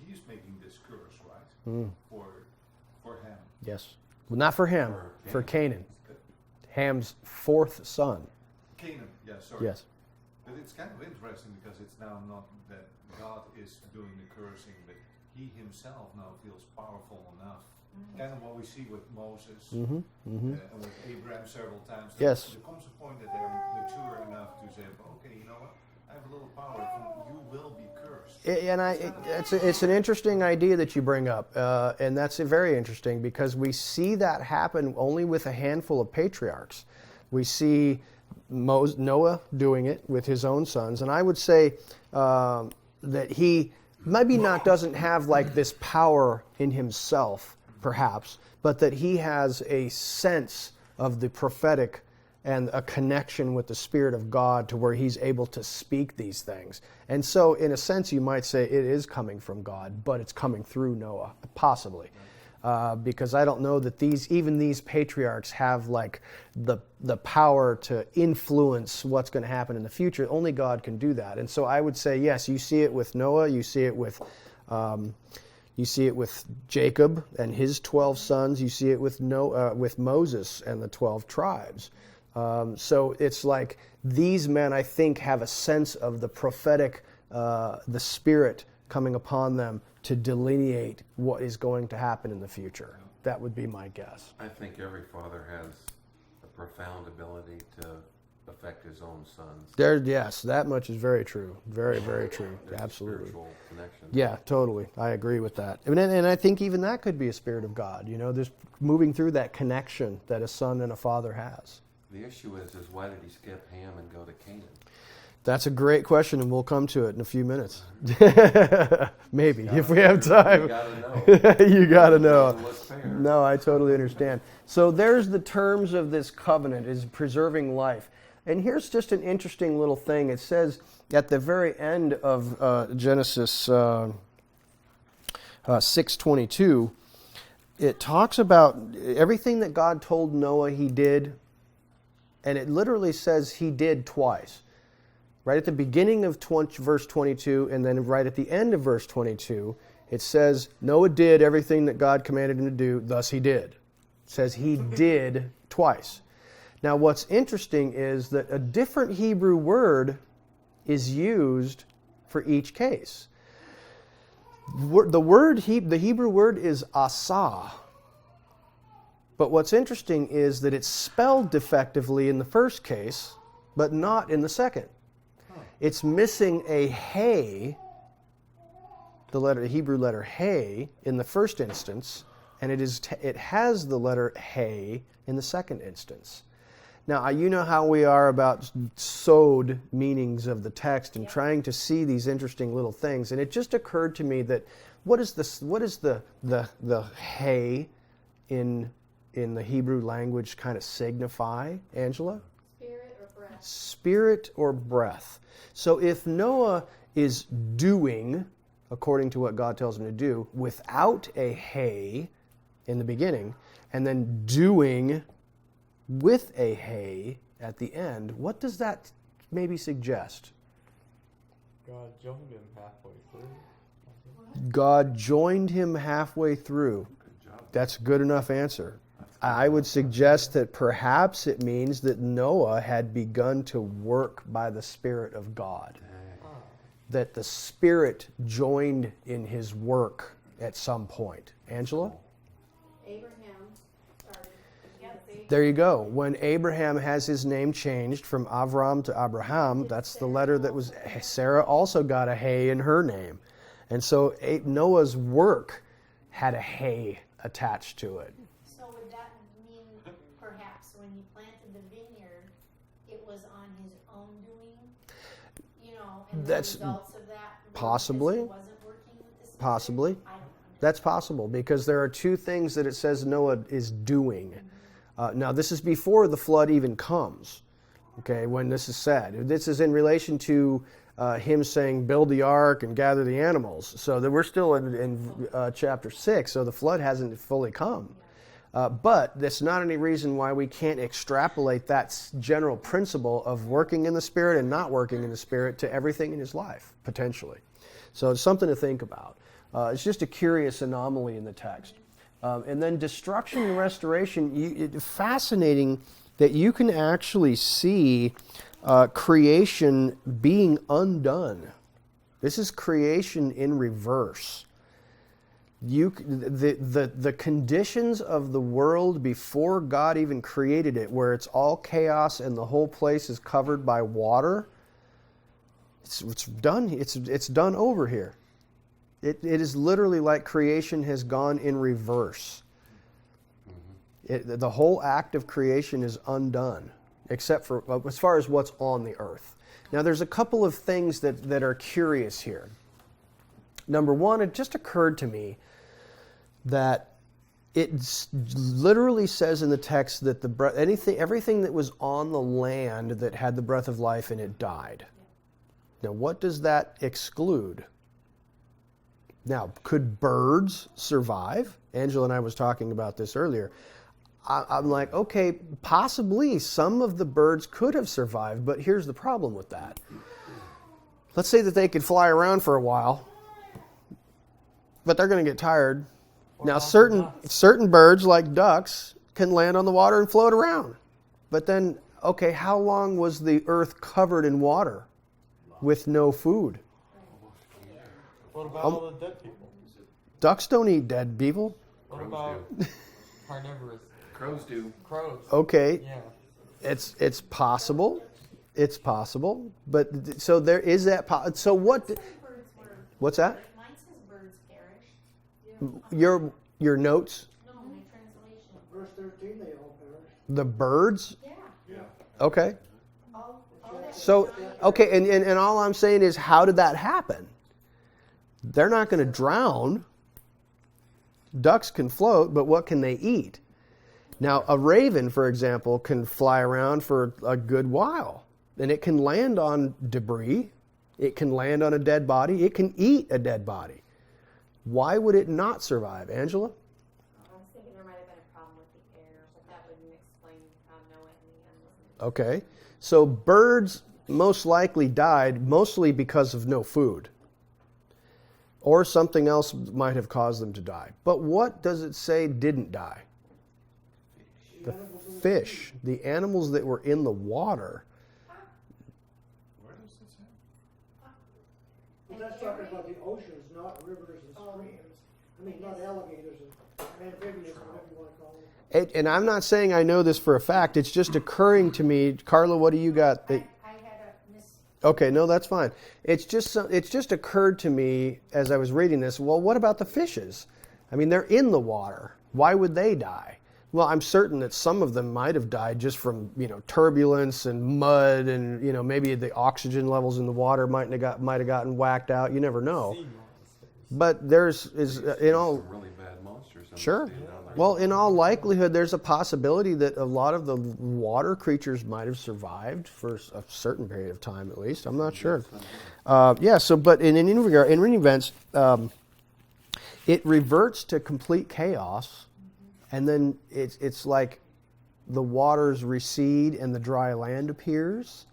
he's making this curse, right? For Ham. Yes. Well, not for Ham, for Canaan. Ham's fourth son. Canaan, yeah, sorry. Yes. But it's kind of interesting because it's now not that God is doing the cursing, but he himself now feels powerful enough. Kind of what we see with Moses and with Abraham several times. Yes. There comes a point that they're mature enough to say, okay, you know what? I have a little power. You will be cursed. It's an interesting idea that you bring up, and that's very interesting because we see that happen only with a handful of patriarchs. We see Noah doing it with his own sons, and I would say that he maybe doesn't have like this power in himself, perhaps, but that he has a sense of the prophetic and a connection with the Spirit of God to where he's able to speak these things. And so, in a sense, you might say it is coming from God, but it's coming through Noah, possibly. Because I don't know that even these patriarchs have like the power to influence what's going to happen in the future. Only God can do that. And so I would say, yes, you see it with Noah, you see it with Jacob and his 12 sons, you see it with Moses and the 12 tribes. So it's like these men, I think, have a sense of the prophetic, the Spirit coming upon them to delineate what is going to happen in the future. That would be my guess. I think every father has a profound ability to affect his own sons. Yes, that much is very true. Very, very true. There's Absolutely. A spiritual connection. Yeah, totally. I agree with that. And I think even that could be a Spirit of God. You know, there's moving through that connection that a son and a father has. The issue is why did he skip Ham and go to Canaan? That's a great question, and we'll come to it in a few minutes. Maybe, if we have time. You gotta know. You gotta know. Doesn't look fair. No, I totally understand. So there's the terms of this covenant, is preserving life. And here's just an interesting little thing. It says at the very end of Genesis 6:22, it talks about everything that God told Noah he did, and it literally says he did twice. Right at the beginning of verse 22, and then right at the end of verse 22, it says Noah did everything that God commanded him to do, thus he did. It says he did twice. Now what's interesting is that a different Hebrew word is used for each case. The Hebrew word is asah. But what's interesting is that it's spelled defectively in the first case, but not in the second. It's missing a hey, the Hebrew letter hey, in the first instance, and it has the letter hey in the second instance. Now, you know how we are about sewed meanings of the text and trying to see these interesting little things. And it just occurred to me that what is the hey in the Hebrew language kind of signify, Angela? Spirit or breath. Spirit or breath. So if Noah is doing, according to what God tells him to do, without a hey in the beginning, and then doing with a hey at the end, what does that maybe suggest? God joined him halfway through. God joined him halfway through. Good job. That's a good enough answer. I would suggest that perhaps it means that Noah had begun to work by the Spirit of God. That the Spirit joined in his work at some point. Angela? Abraham started. There you go. When Abraham has his name changed from Avram to Abraham, that's the letter that was... Sarah also got a hey in her name. And so Noah's work had a hey attached to it. So would that mean perhaps when he planted the vineyard, it was on his own doing? You know, and That's the results of that? possibly. Because he wasn't working with the Spirit? Possibly. I don't understand. That's possible because there are two things that it says Noah is doing. Now, this is before the flood even comes, okay, when this is said. This is in relation to him saying, build the ark and gather the animals. So that we're still in chapter 6, so the flood hasn't fully come. But that's not any reason why we can't extrapolate that general principle of working in the Spirit and not working in the Spirit to everything in his life, potentially. So it's something to think about. It's just a curious anomaly in the text. And then destruction and restoration, it's fascinating that you can actually see creation being undone. This is creation in reverse. The conditions of the world before God even created it, where it's all chaos and the whole place is covered by water, it's done. It's done over here. It is literally like creation has gone in reverse. The whole act of creation is undone, except for as far as what's on the earth. Now, there's a couple of things that are curious here. Number one, it just occurred to me that it literally says in the text that everything that was on the land that had the breath of life in it died. Now, what does that exclude? Now, could birds survive? Angela and I was talking about this earlier. I'm like, okay, possibly some of the birds could have survived, but here's the problem with that. Let's say that they could fly around for a while, but they're going to get tired. Now, certain birds, like ducks, can land on the water and float around. But then, okay, how long was the earth covered in water with no food? What about all the dead people? Ducks don't eat dead people. What about carnivorous? Crows do. Crows. Okay, Yeah. it's possible. It's possible. But so there is that. So what? Birds were, What's that? mine says birds perished. Your notes. No, my translation. Verse 13, they all perished. The birds. Yeah. Okay. All that So was on the okay, and all I'm saying is, how did that happen? They're not going to drown. Ducks can float, but what can they eat? Now, a raven, for example, can fly around for a good while, and it can land on debris. It can land on a dead body. It can eat a dead body. Why would it not survive? Angela? I was thinking there might have been a problem with the air, but that wouldn't explain how Noah and the animals. Okay. So birds most likely died mostly because of no food. Or something else might have caused them to die. But what does it say didn't die? The fish, the animals that were in the water. Where does it say? But that's talking about the oceans, not rivers and streams. I mean, not alligators and amphibians, whatever you want to call them. And I'm not saying I know this for a fact. It's just occurring to me. Carla, what do you got? I had a miss. Okay, no, that's fine. It's just occurred to me as I was reading this. Well, what about the fishes? I mean, they're in the water. Why would they die? Well, I'm certain that some of them might have died just from turbulence and mud, and maybe the oxygen levels in the water might have gotten whacked out. You never know. But there's Some really bad monsters. Sure. Down there. Well, in all likelihood, there's a possibility that a lot of the water creatures might have survived for a certain period of time, at least. I'm not sure. But in any events, it reverts to complete chaos, and then it's like the waters recede and the dry land appears.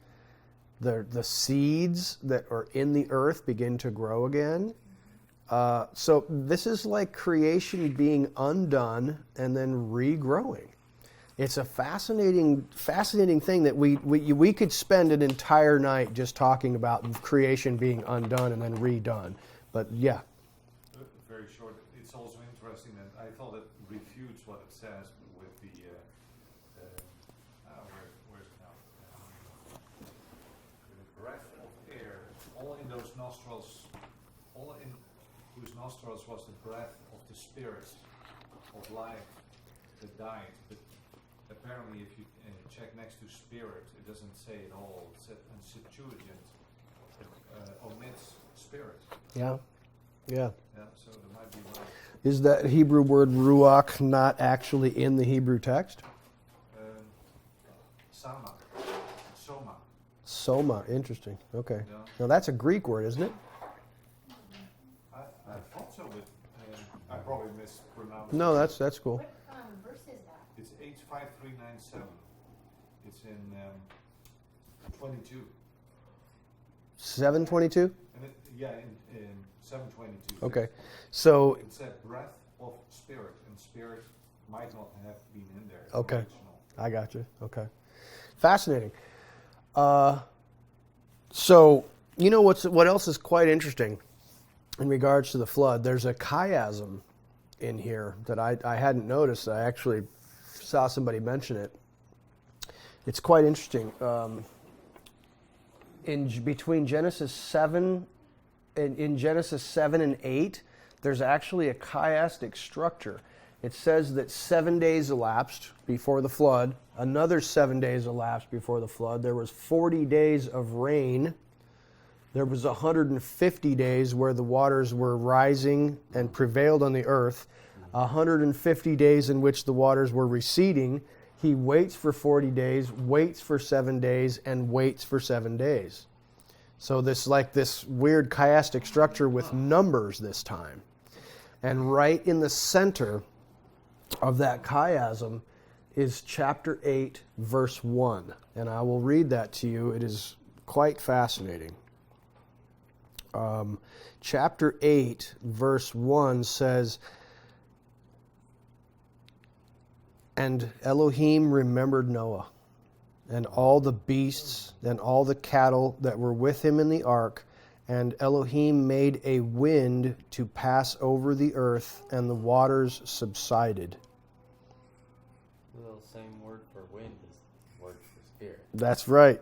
The seeds that are in the earth begin to grow again. So this is like creation being undone and then regrowing. It's a fascinating thing that we could spend an entire night just talking about creation being undone and then redone. But yeah. Very short. It's also interesting that I thought it refutes what it says with the where's it now? The breath of air, all in those nostrils, all in whose nostrils was the breath of the spirit of life that died. But apparently, if you check next to spirit, it doesn't say it all. It's a Septuagint. It omits spirit. Yeah. Yeah, so there might be one. Is that Hebrew word ruach not actually in the Hebrew text? Soma. Soma, interesting. Okay. Yeah. Now that's a Greek word, isn't it? I thought so, but I probably mispronounced No, it. that's cool. What verse is that? It's H5397. It's in 22. 722? And in 722. Okay. So It said breath of spirit, and spirit might not have been in there. Okay. Original. I got you. Okay. Fascinating. So what else is quite interesting in regards to the flood? There's a chiasm in here that I hadn't noticed. I actually saw somebody mention it. It's quite interesting. Between Genesis 7 in Genesis 7 and 8, there's actually a chiastic structure. It says that 7 days elapsed before the flood. Another 7 days elapsed before the flood. There was 40 days of rain. There was 150 days where the waters were rising and prevailed on the earth. 150 days in which the waters were receding. He waits for 40 days, waits for 7 days, and waits for 7 days. So this weird chiastic structure with numbers this time. And right in the center of that chiasm is chapter 8, verse 1. And I will read that to you. It is quite fascinating. Chapter 8, verse 1 says, "And Elohim remembered Noah, and all the beasts, and all the cattle that were with him in the ark, and Elohim made a wind to pass over the earth, and the waters subsided." The same word for wind is the word for spirit. That's right.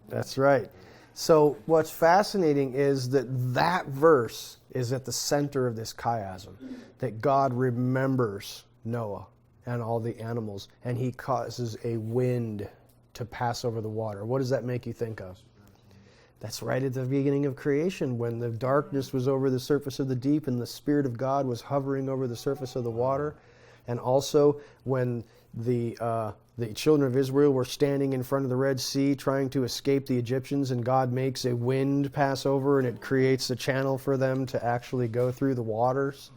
That's right. So what's fascinating is that verse is at the center of this chiasm, that God remembers Noah and all the animals, and he causes a wind to pass over the water. What does that make you think of? That's right at the beginning of creation, when the darkness was over the surface of the deep and the Spirit of God was hovering over the surface of the water. And also when the The children of Israel were standing in front of the Red Sea trying to escape the Egyptians, and God makes a wind pass over, and it creates a channel for them to actually go through the waters.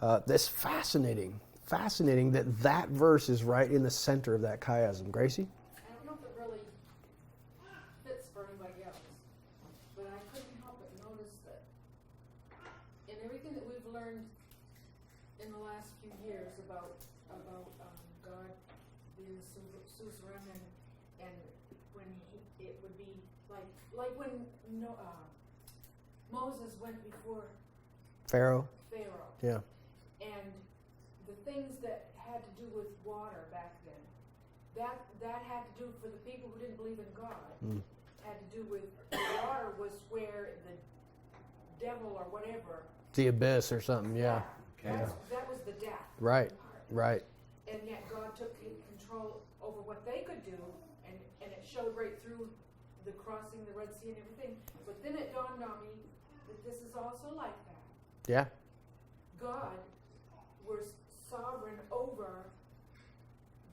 That's fascinating. Fascinating that verse is right in the center of that chiasm. Gracie? I don't know if it really fits for anybody else, but I couldn't help but notice that in everything that we've learned in the last few years about God being suzerain, and when it would be like when Moses went before Pharaoh? Yeah. And the things that had to do with water back then, that had to do for the people who didn't believe in God. Had to do with the water was where the devil or whatever. The abyss or something, yeah. That was the death. Right, part. right. And yet God took control over what they could do, and it showed right through the crossing the Red Sea and everything. But then it dawned on me that this is also like that. Yeah. God was sovereign over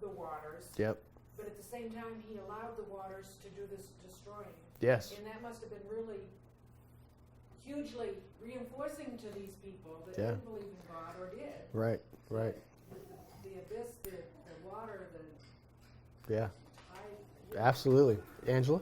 the waters. Yep. But at the same time, he allowed the waters to do this destroying. Yes. And that must have been really hugely reinforcing to these people that Yeah. didn't believe in God or did. Right, right. The abyss, the water, Yeah. I, Absolutely. Angela?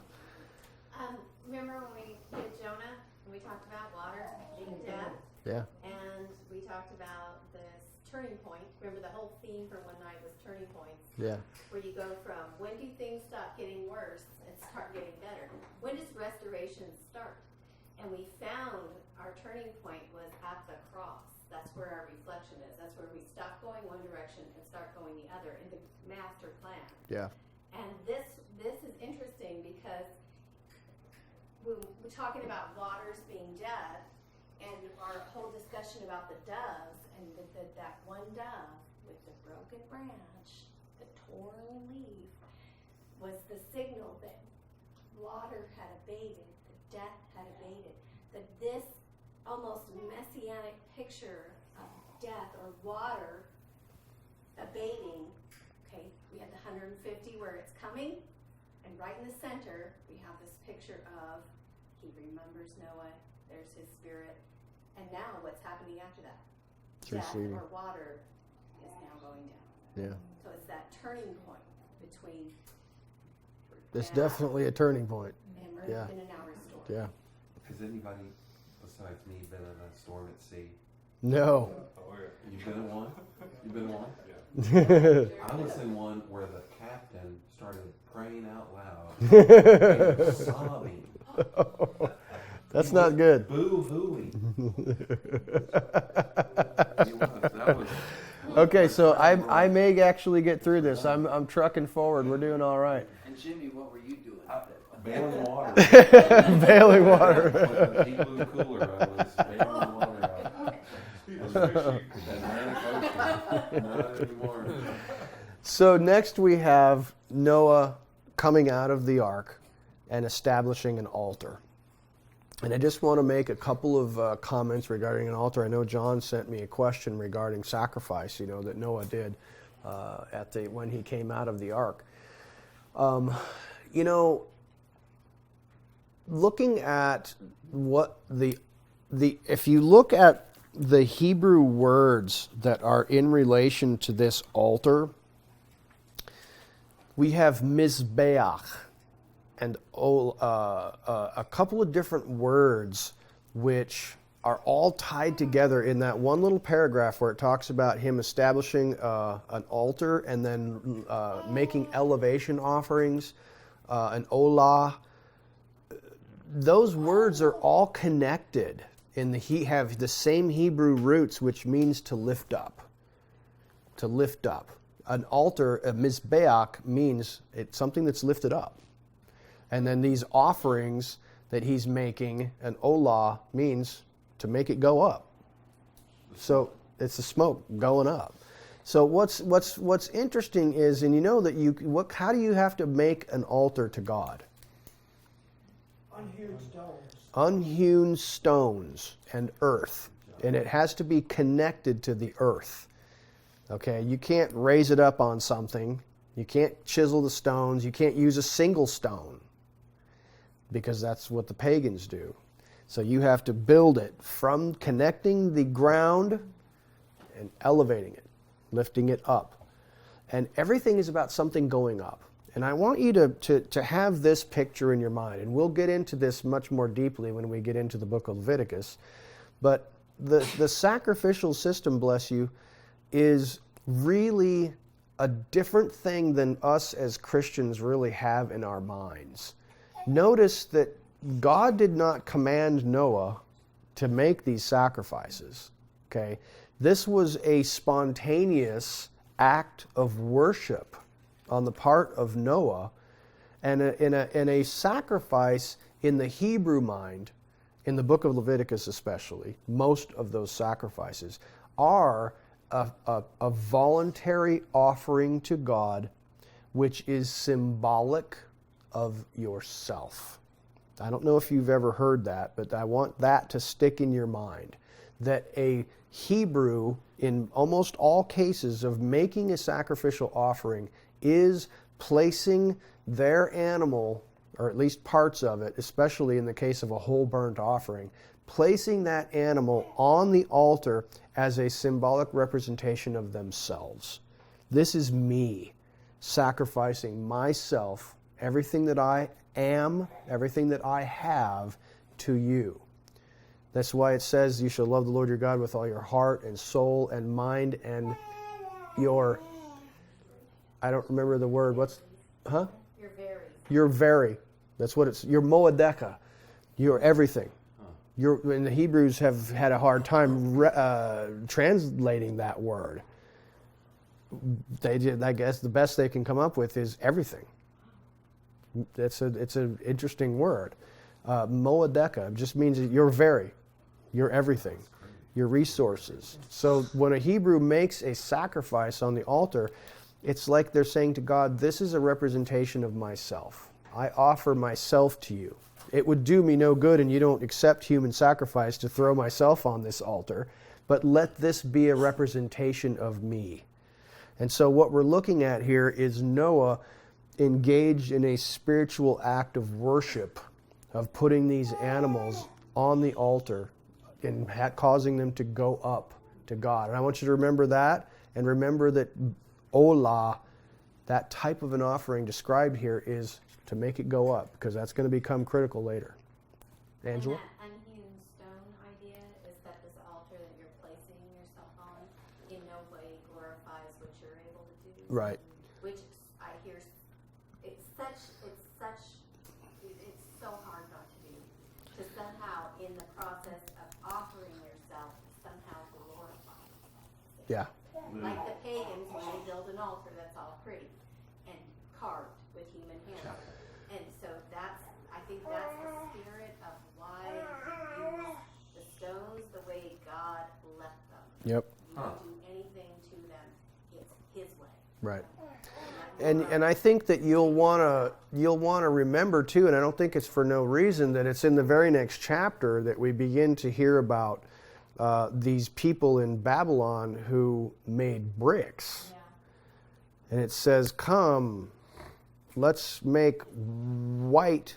Remember when we did Jonah and we talked about water being death? Yeah. And we talked about this turning point. Remember the whole theme for one night was turning points, Yeah. where you go from when do things stop getting worse and start getting better? When does restoration start? And we found our turning point was at the cross. That's where our reflection is. That's where we stop going one direction and start going the other in the master plan. Yeah. And this is interesting because we're talking about waters being death, and our whole discussion about the doves, and that one dove with the broken branch, the torn leaf, was the signal that water had abated, that death had abated, that this almost messianic picture of death or water abating. Okay, we had the 150 where it's coming, and right in the center we have this picture of he remembers Noah, there's his spirit, and now what's happening after that? Death or water is now going down. Yeah. So it's that turning point between. It's definitely a turning point. And we're Yeah. going to now restore. Yeah. Has anybody besides me been in a storm at sea? No. You've been in one? You've been in one? I was in one where the captain started praying out loud, and sobbing. That's not good. Boo-hooing. That was Okay, so I may actually get through this. I'm trucking forward. We're doing all right. And Jimmy, what were you doing? bailing water. Bailing water. With the igloo cooler, I was bailing water out. Atlantic Ocean. Not anymore. So next we have Noah coming out of the ark and establishing an altar. And I just want to make a couple of comments regarding an altar. I know John sent me a question regarding sacrifice, that Noah did when he came out of the ark. Looking at what if you look at the Hebrew words that are in relation to this altar, we have mizbeach and a couple of different words which are all tied together in that one little paragraph where it talks about him establishing an altar and then making elevation offerings, an olah. Those words are all connected have the same Hebrew roots, which means to lift up. To lift up. An altar, a mizbeach, means it's something that's lifted up. And then these offerings that he's making, an olah, means to make it go up. So it's the smoke going up. So what's interesting is, and that how do you have to make an altar to God? Unhewn stones. Unhewn stones and earth. And it has to be connected to the earth. Okay, you can't raise it up on something. You can't chisel the stones. You can't use a single stone because that's what the pagans do. So you have to build it from connecting the ground and elevating it, lifting it up. And everything is about something going up. And I want you to have this picture in your mind. And we'll get into this much more deeply when we get into the book of Leviticus. But the sacrificial system, bless you, is really a different thing than us as Christians really have in our minds. Notice that God did not command Noah to make these sacrifices. Okay? This was a spontaneous act of worship on the part of Noah, and a sacrifice in the Hebrew mind, in the book of Leviticus especially, most of those sacrifices are a voluntary offering to God, which is symbolic of yourself. I don't know if you've ever heard that, but I want that to stick in your mind, that a Hebrew, in almost all cases of making a sacrificial offering, is placing their animal, or at least parts of it, especially in the case of a whole burnt offering, placing that animal on the altar as a symbolic representation of themselves. This is me sacrificing myself, everything that I am, everything that I have, to you. That's why it says you shall love the Lord your God with all your heart and soul and mind and your, I don't remember the word, You're very. That's what it's, your moedeka, your everything. And the Hebrews have had a hard time translating that word. They did, I guess the best they can come up with is everything. It's an interesting word. Moedeka just means you're very, you're everything, your resources. So when a Hebrew makes a sacrifice on the altar, it's like they're saying to God, this is a representation of myself. I offer myself to you. It would do me no good, and you don't accept human sacrifice, to throw myself on this altar, but let this be a representation of me. And so what we're looking at here is Noah engaged in a spiritual act of worship, of putting these animals on the altar and causing them to go up to God. And I want you to remember that, and remember that Olah, that type of an offering described here, is to make it go up, because that's going to become critical later. Angela? And that unhewn stone idea is that this altar that you're placing yourself on in no way glorifies what you're able to do. Right. Which I hear, it's so hard not to do. To somehow, in the process of offering yourself, somehow glorify. Yeah. Like the pagans, when they build an altar, that's all pretty and carved with human hands. And so I think that's the spirit of why you use the stones the way God left them. Yep. You don't do anything to them. It's His way. Right. And I think that you'll want to remember too, and I don't think it's for no reason, that it's in the very next chapter that we begin to hear about these people in Babylon who made bricks. Yeah. And it says, come, let's make white,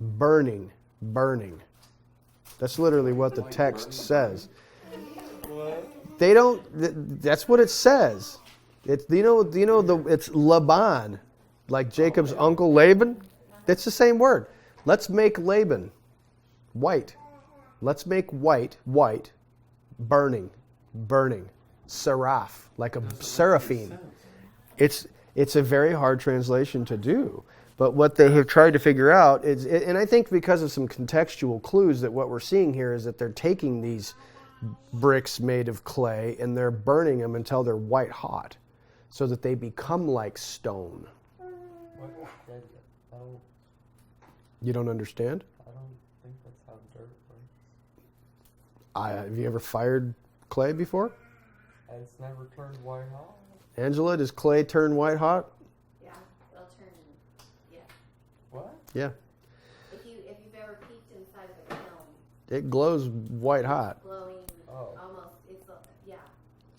burning. That's literally what the text says. They don't, that's what it says. It's, it's Laban, like Jacob's uncle Laban. It's the same word. Let's make Laban white. Let's make white, burning. Seraph, like a seraphim. It's a very hard translation to do. But what they have tried to figure out is, and I think because of some contextual clues, that what we're seeing here is that they're taking these bricks made of clay and they're burning them until they're white hot, so that they become like stone. You don't understand? I don't think that's how dirt works. Have you ever fired clay before? It's never turned white hot. Angela, does clay turn white hot? Yeah, it'll turn. Yeah. What? Yeah. If you've ever peeked inside of a kiln, It glows white hot. glowing, Oh. almost. It's yeah.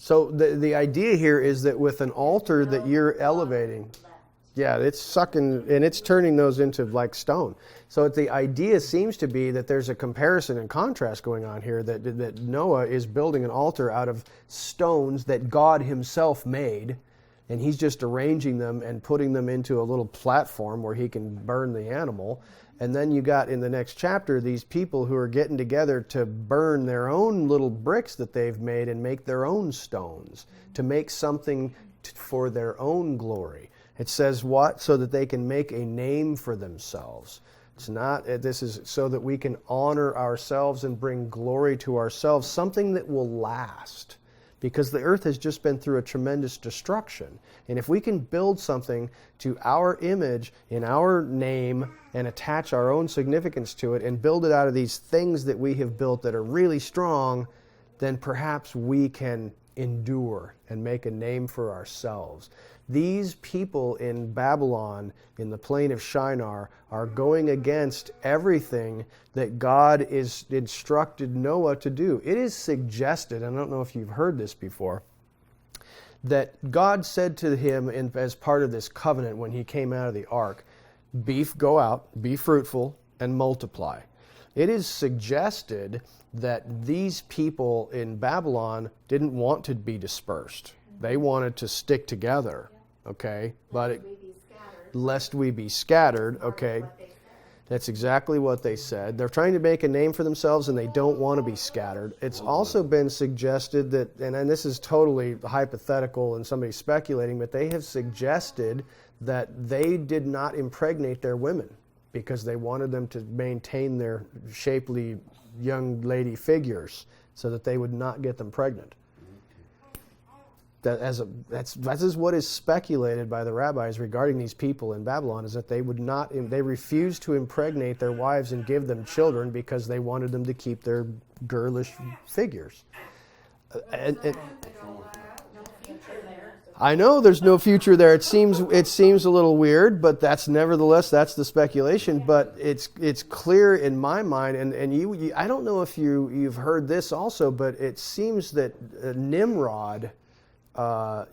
So the idea here is that with an altar that you're elevating, yeah, it's sucking and it's turning those into like stone. So the idea seems to be that there's a comparison and contrast going on here, that Noah is building an altar out of stones that God himself made, and he's just arranging them and putting them into a little platform where he can burn the animal. And then you got in the next chapter these people who are getting together to burn their own little bricks that they've made and make their own stones, to make something for their own glory. It says what? So that they can make a name for themselves. It's not, this is so that we can honor ourselves and bring glory to ourselves, something that will last. Because the earth has just been through a tremendous destruction. And if we can build something to our image, in our name, and attach our own significance to it, and build it out of these things that we have built that are really strong, then perhaps we can endure and make a name for ourselves. These people in Babylon, in the plain of Shinar, are going against everything that God is instructed Noah to do. It is suggested, I don't know if you've heard this before, that God said to him as part of this covenant when he came out of the ark, go out, be fruitful, and multiply. It is suggested that these people in Babylon didn't want to be dispersed. They wanted to stick together. Okay, but lest we be scattered, okay, that's exactly what they said. They're trying to make a name for themselves and they don't want to be scattered. It's also been suggested that, and this is totally hypothetical and somebody's speculating, but they have suggested that they did not impregnate their women because they wanted them to maintain their shapely young lady figures so that they would not get them pregnant. That is what is speculated by the rabbis regarding these people in Babylon, is that they refused to impregnate their wives and give them children because they wanted them to keep their girlish figures. I know there's no future there. It seems a little weird, but that's the speculation. But it's clear in my mind, and you I don't know if you've heard this also, but it seems that Nimrod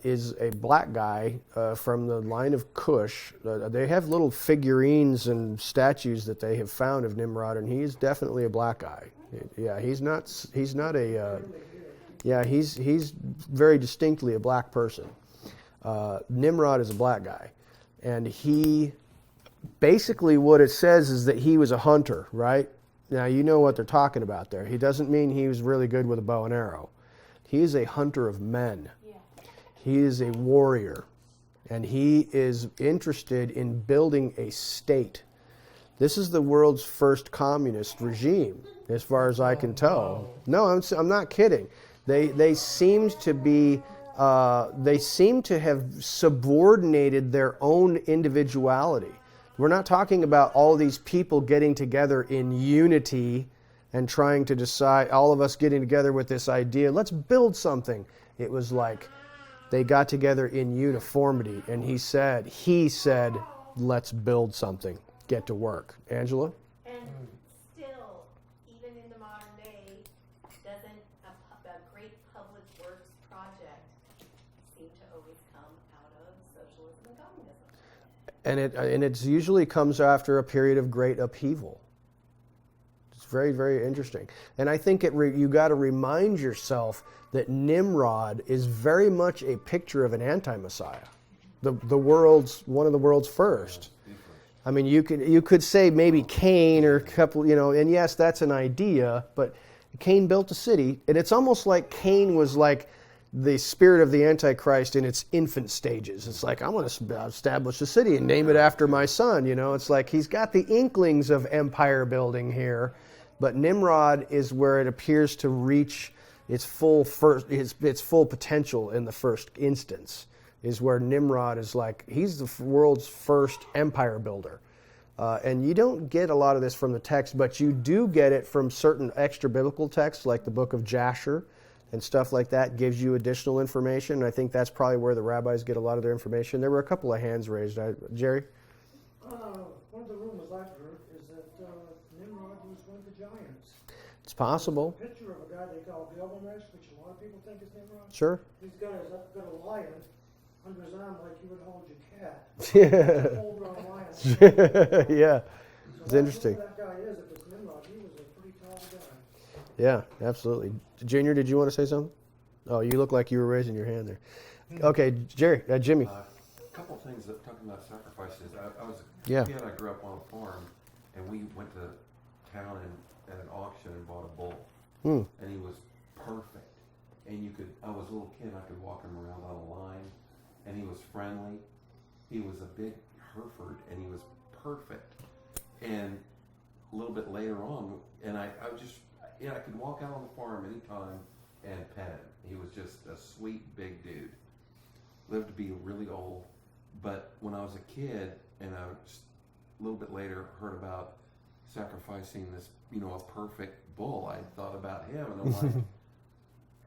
is a black guy from the line of Cush. They have little figurines and statues that they have found of Nimrod, and he's definitely a black guy. Yeah, he's very distinctly a black person. Nimrod is a black guy, and he basically, what it says is that he was a hunter, right? Now you know what they're talking about there. He doesn't mean he was really good with a bow and arrow. He is a hunter of men. He is a warrior, and he is interested in building a state. This is the world's first communist regime, as far as I can tell. No, I'm not kidding. They seem to have subordinated their own individuality. We're not talking about all these people getting together in unity and trying to decide, all of us getting together with this idea, let's build something. It was like, they got together in uniformity, and he said, let's build something, get to work. Angela? And still, even in the modern day, doesn't a great public works project seem to always come out of socialism and communism? And it usually comes after a period of great upheaval. It's very, very interesting. And I think you got to remind yourself that Nimrod is very much a picture of an anti-Messiah, one of the world's first. I mean, you could say maybe Cain or a couple, and yes, that's an idea, but Cain built a city, and it's almost like Cain was like the spirit of the Antichrist in its infant stages. It's like, I'm going to establish a city and name it after my son. It's like he's got the inklings of empire building here, but Nimrod is where it appears to reach its full potential in the first instance, is where Nimrod is like, he's the world's first empire builder. And you don't get a lot of this from the text, but you do get it from certain extra biblical texts like the book of Jasher and stuff like that gives you additional information. And I think that's probably where the rabbis get a lot of their information. There were a couple of hands raised. Jerry? One of the rumors I've heard is that Nimrod was one of the giants. It's possible. A picture of a guy they call Gilgamesh, which a lot of people think is Nimrod. Sure. He's got a lion under his arm like you would hold your cat. Yeah. Full-grown lion. Yeah. So It's that's interesting. who that guy is. If it's Nimrod, he was a pretty tall guy. Yeah, absolutely. Junior, did you want to say something? Oh, you look like you were raising your hand there. Okay, Jimmy. A couple of things that talking about sacrifices. I was a Yeah. kid. I grew up on a farm, and we went to town and at an auction and bought a bull, and he was perfect. And I was a little kid. I could walk him around on a line, and he was friendly. He was a big Hereford, and he was perfect. And a little bit later on, and I could walk out on the farm anytime and pet him. He was just a sweet big dude. Lived to be really old, but when I was a kid, and I just a little bit later heard about sacrificing this, a perfect bull, I thought about him, and I'm like,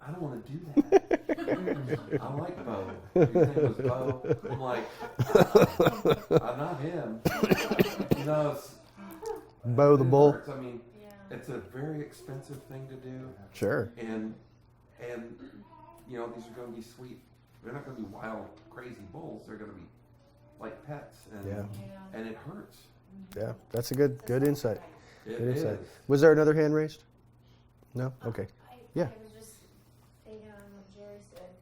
I don't want to do that. I like Bo. His name was Bo. I'm like, I'm not him. Bo the bull. Hurts. I mean, it's a very expensive thing to do. Sure. And these are going to be sweet. They're not going to be wild, crazy bulls. They're going to be like pets, and it hurts. Yeah, that's a good insight. It Good insight. is. Was there another hand raised? No? Okay. Yeah. I was just taking on what Jerry said,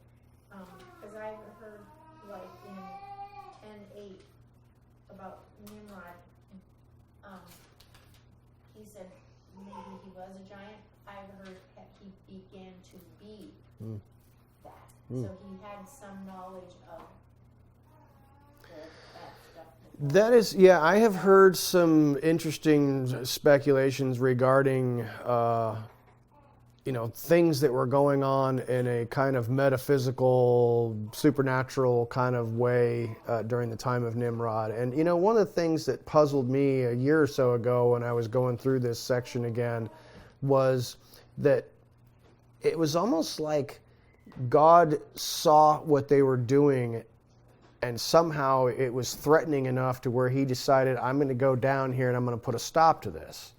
because I've heard, like, in 10:8 about Nimrod, he said maybe he was a giant. I've heard that he began to be that. So he had some knowledge of that stuff. That is, yeah, I have heard some interesting speculations regarding, things that were going on in a kind of metaphysical, supernatural kind of way during the time of Nimrod. And, one of the things that puzzled me a year or so ago when I was going through this section again was that it was almost like God saw what they were doing, and somehow it was threatening enough to where he decided, I'm going to go down here and I'm going to put a stop to this.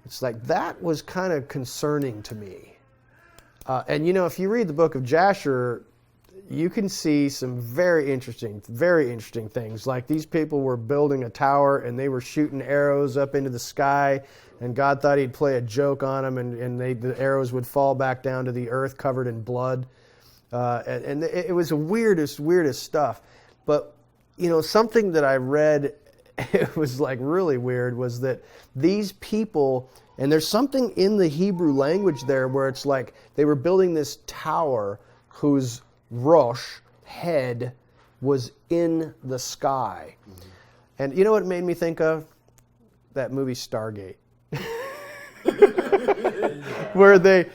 It's like, that was kind of concerning to me. And if you read the book of Jasher, you can see some very interesting things. Like, these people were building a tower and they were shooting arrows up into the sky, and God thought he'd play a joke on them, and the arrows would fall back down to the earth covered in blood. And it was the weirdest stuff. But, something that I read, it was like really weird, was that these people, and there's something in the Hebrew language there where it's like they were building this tower whose Rosh, head, was in the sky. And you know what it made me think of? That movie Stargate. Where they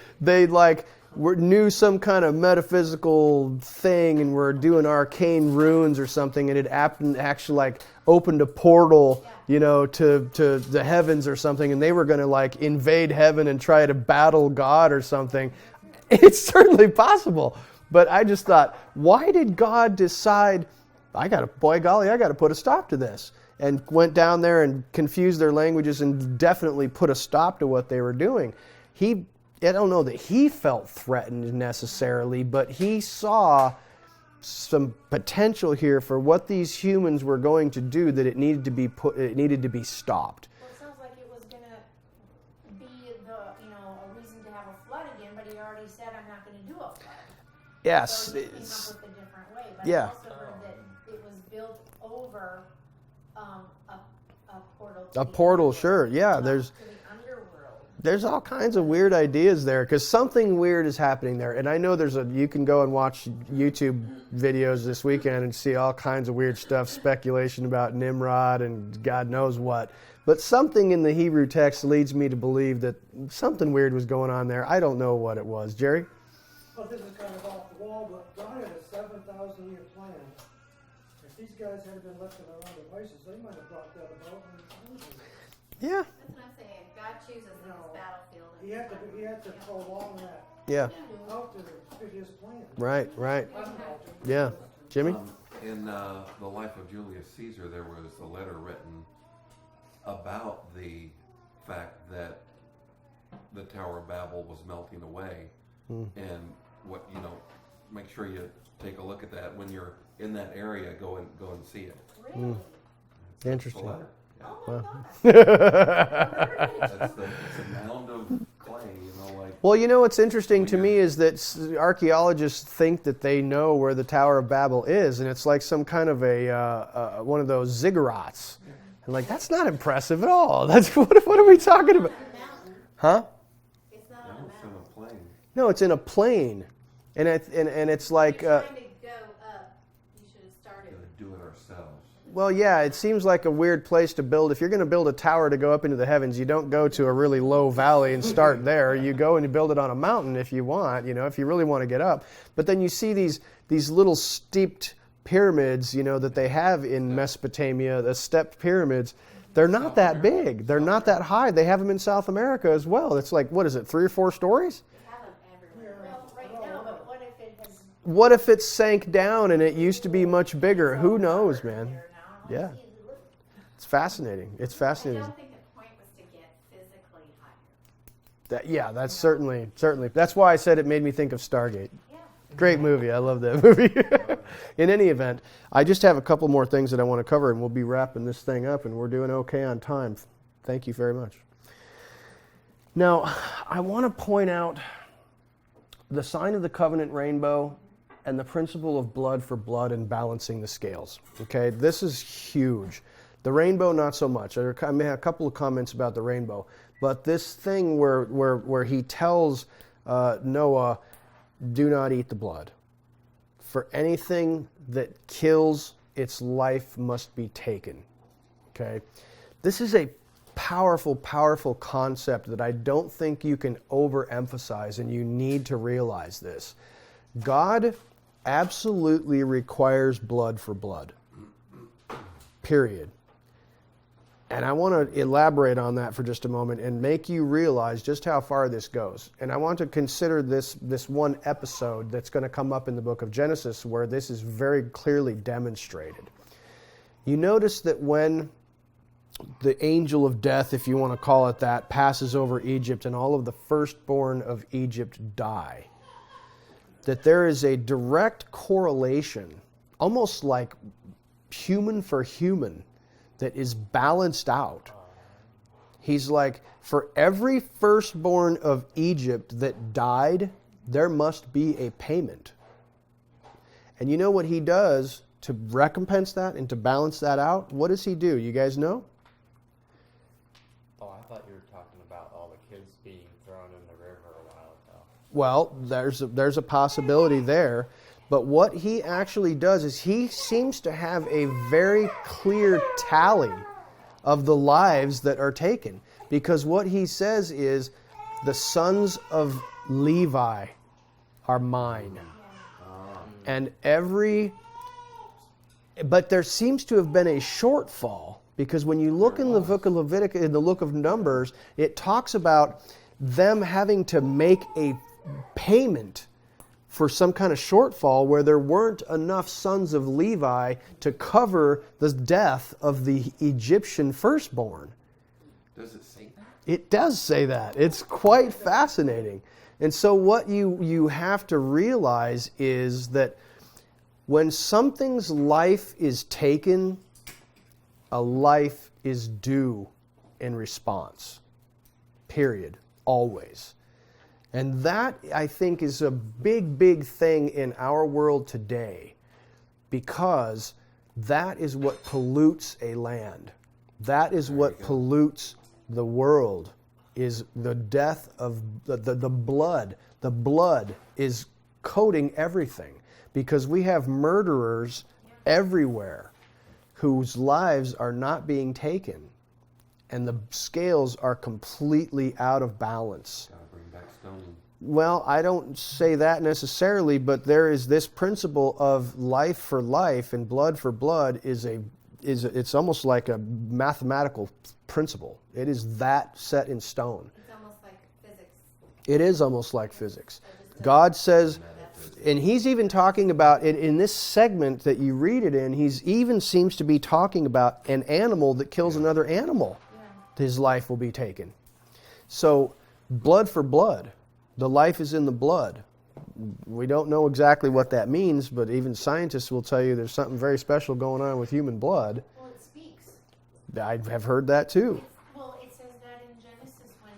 knew some kind of metaphysical thing and were doing arcane runes or something, and it actually opened a portal, to the heavens or something, and they were going to invade heaven and try to battle God or something. It's certainly possible, but I just thought, why did God decide, I got to put a stop to this? And went down there and confused their languages and definitely put a stop to what they were doing. I don't know that he felt threatened necessarily, but he saw some potential here for what these humans were going to do, that it needed to be stopped. Well, it sounds like it was going to be a reason to have a flood again, but he already said, I'm not going to do a flood. Yes. So he came up with a different way. But Yeah. I also heard that it was built over a portal. A portal, sure. Yeah, to there's the underworld. There's all kinds of weird ideas there, because something weird is happening there. And I know you can go and watch YouTube videos this weekend and see all kinds of weird stuff, speculation about Nimrod and God knows what. But something in the Hebrew text leads me to believe that something weird was going on there. I don't know what it was. Jerry? Well, this is kind of off the wall, but God had a 7,000-year plan. If these guys had been left to their own devices, they might have brought that about. Yeah. That's what I'm saying. God chooses this battlefield. He had to prolong that Yeah. out to fit his plan. Right. I don't know. Yeah. Jimmy? In the life of Julius Caesar, there was a letter written about the fact that the Tower of Babel was melting away, and what make sure you take a look at that when you're in that area. Go and see it. Really? Interesting. The letter. Yeah. Oh my God. It's a mound of clay, like. Well, what's interesting to me is that archaeologists think that they know where the Tower of Babel is, and it's like some kind of a one of those ziggurats. And like, that's not impressive at all. That's what are we talking about? Huh? It's not No, on a it's in mountain. a plane. No, it's in a plain, and it's like. If you're trying to go up, you should have started. Gonna do it ourselves. Well, yeah, it seems like a weird place to build. If you're going to build a tower to go up into the heavens, you don't go to a really low valley and start there. You go and you build it on a mountain if you want, if you really want to get up. But then you see these little steeped pyramids, that they have in Mesopotamia, the stepped pyramids. They're not that big. They're not that high. They have them in South America as well. It's like, what is it, 3 or 4 stories? They have them everywhere. Well, right now, but what if it has What if it sank down and it used to be much bigger? Who knows, man? there now? Yeah. Let's see, look. It's fascinating. It's I fascinating. don't think the point was to get physically higher. That's certainly. That's why I said it made me think of Stargate. Yeah. Great movie. I love that movie. In any event, I just have a couple more things that I want to cover, and we'll be wrapping this thing up, and we're doing okay on time. Thank you very much. Now, I want to point out the sign of the covenant rainbow and the principle of blood for blood and balancing the scales. Okay, this is huge. The rainbow, not so much. I may have a couple of comments about the rainbow, but this thing where he tells Noah, do not eat the blood. For anything that kills, its life must be taken. Okay, this is a powerful, powerful concept that I don't think you can overemphasize, and you need to realize this. God absolutely requires blood for blood. Period. And I want to elaborate on that for just a moment and make you realize just how far this goes. And I want to consider this one episode that's going to come up in the book of Genesis where this is very clearly demonstrated. You notice that when the angel of death, if you want to call it that, passes over Egypt and all of the firstborn of Egypt die, that there is a direct correlation, almost like human for human, that is balanced out. He's like, for every firstborn of Egypt that died, there must be a payment. And you know what he does to recompense that and to balance that out? What does he do? You guys know? Oh, I thought you were talking about all the kids being thrown in the river a while ago. Well, there's a possibility there. But what he actually does is he seems to have a very clear tally of the lives that are taken. Because what he says is, the sons of Levi are mine. And but there seems to have been a shortfall, because when you look in the book of Leviticus, in the book of Numbers, it talks about them having to make a payment for some kind of shortfall where there weren't enough sons of Levi to cover the death of the Egyptian firstborn. Does it say that? It does say that. It's quite fascinating. And so what you have to realize is that when something's life is taken, a life is due in response. Period. Always. And that, I think, is a big, big thing in our world today, because that is what pollutes a land. That is what pollutes the world, is the death of the blood. The blood is coating everything, because we have murderers everywhere whose lives are not being taken, and the scales are completely out of balance. Gotta bring back stone. Well, I don't say that necessarily, but there is this principle of life for life and blood for blood it's almost like a mathematical principle. It is that set in stone. It's almost like physics. It is almost like physics. God says, and he's even talking about it in this segment that you read it in, he's even seems to be talking about an animal that kills another animal. his life will be taken. So, blood for blood. The life is in the blood. We don't know exactly what that means, but even scientists will tell you there's something very special going on with human blood. Well, it speaks. I have heard that too. Well, it says that in Genesis when.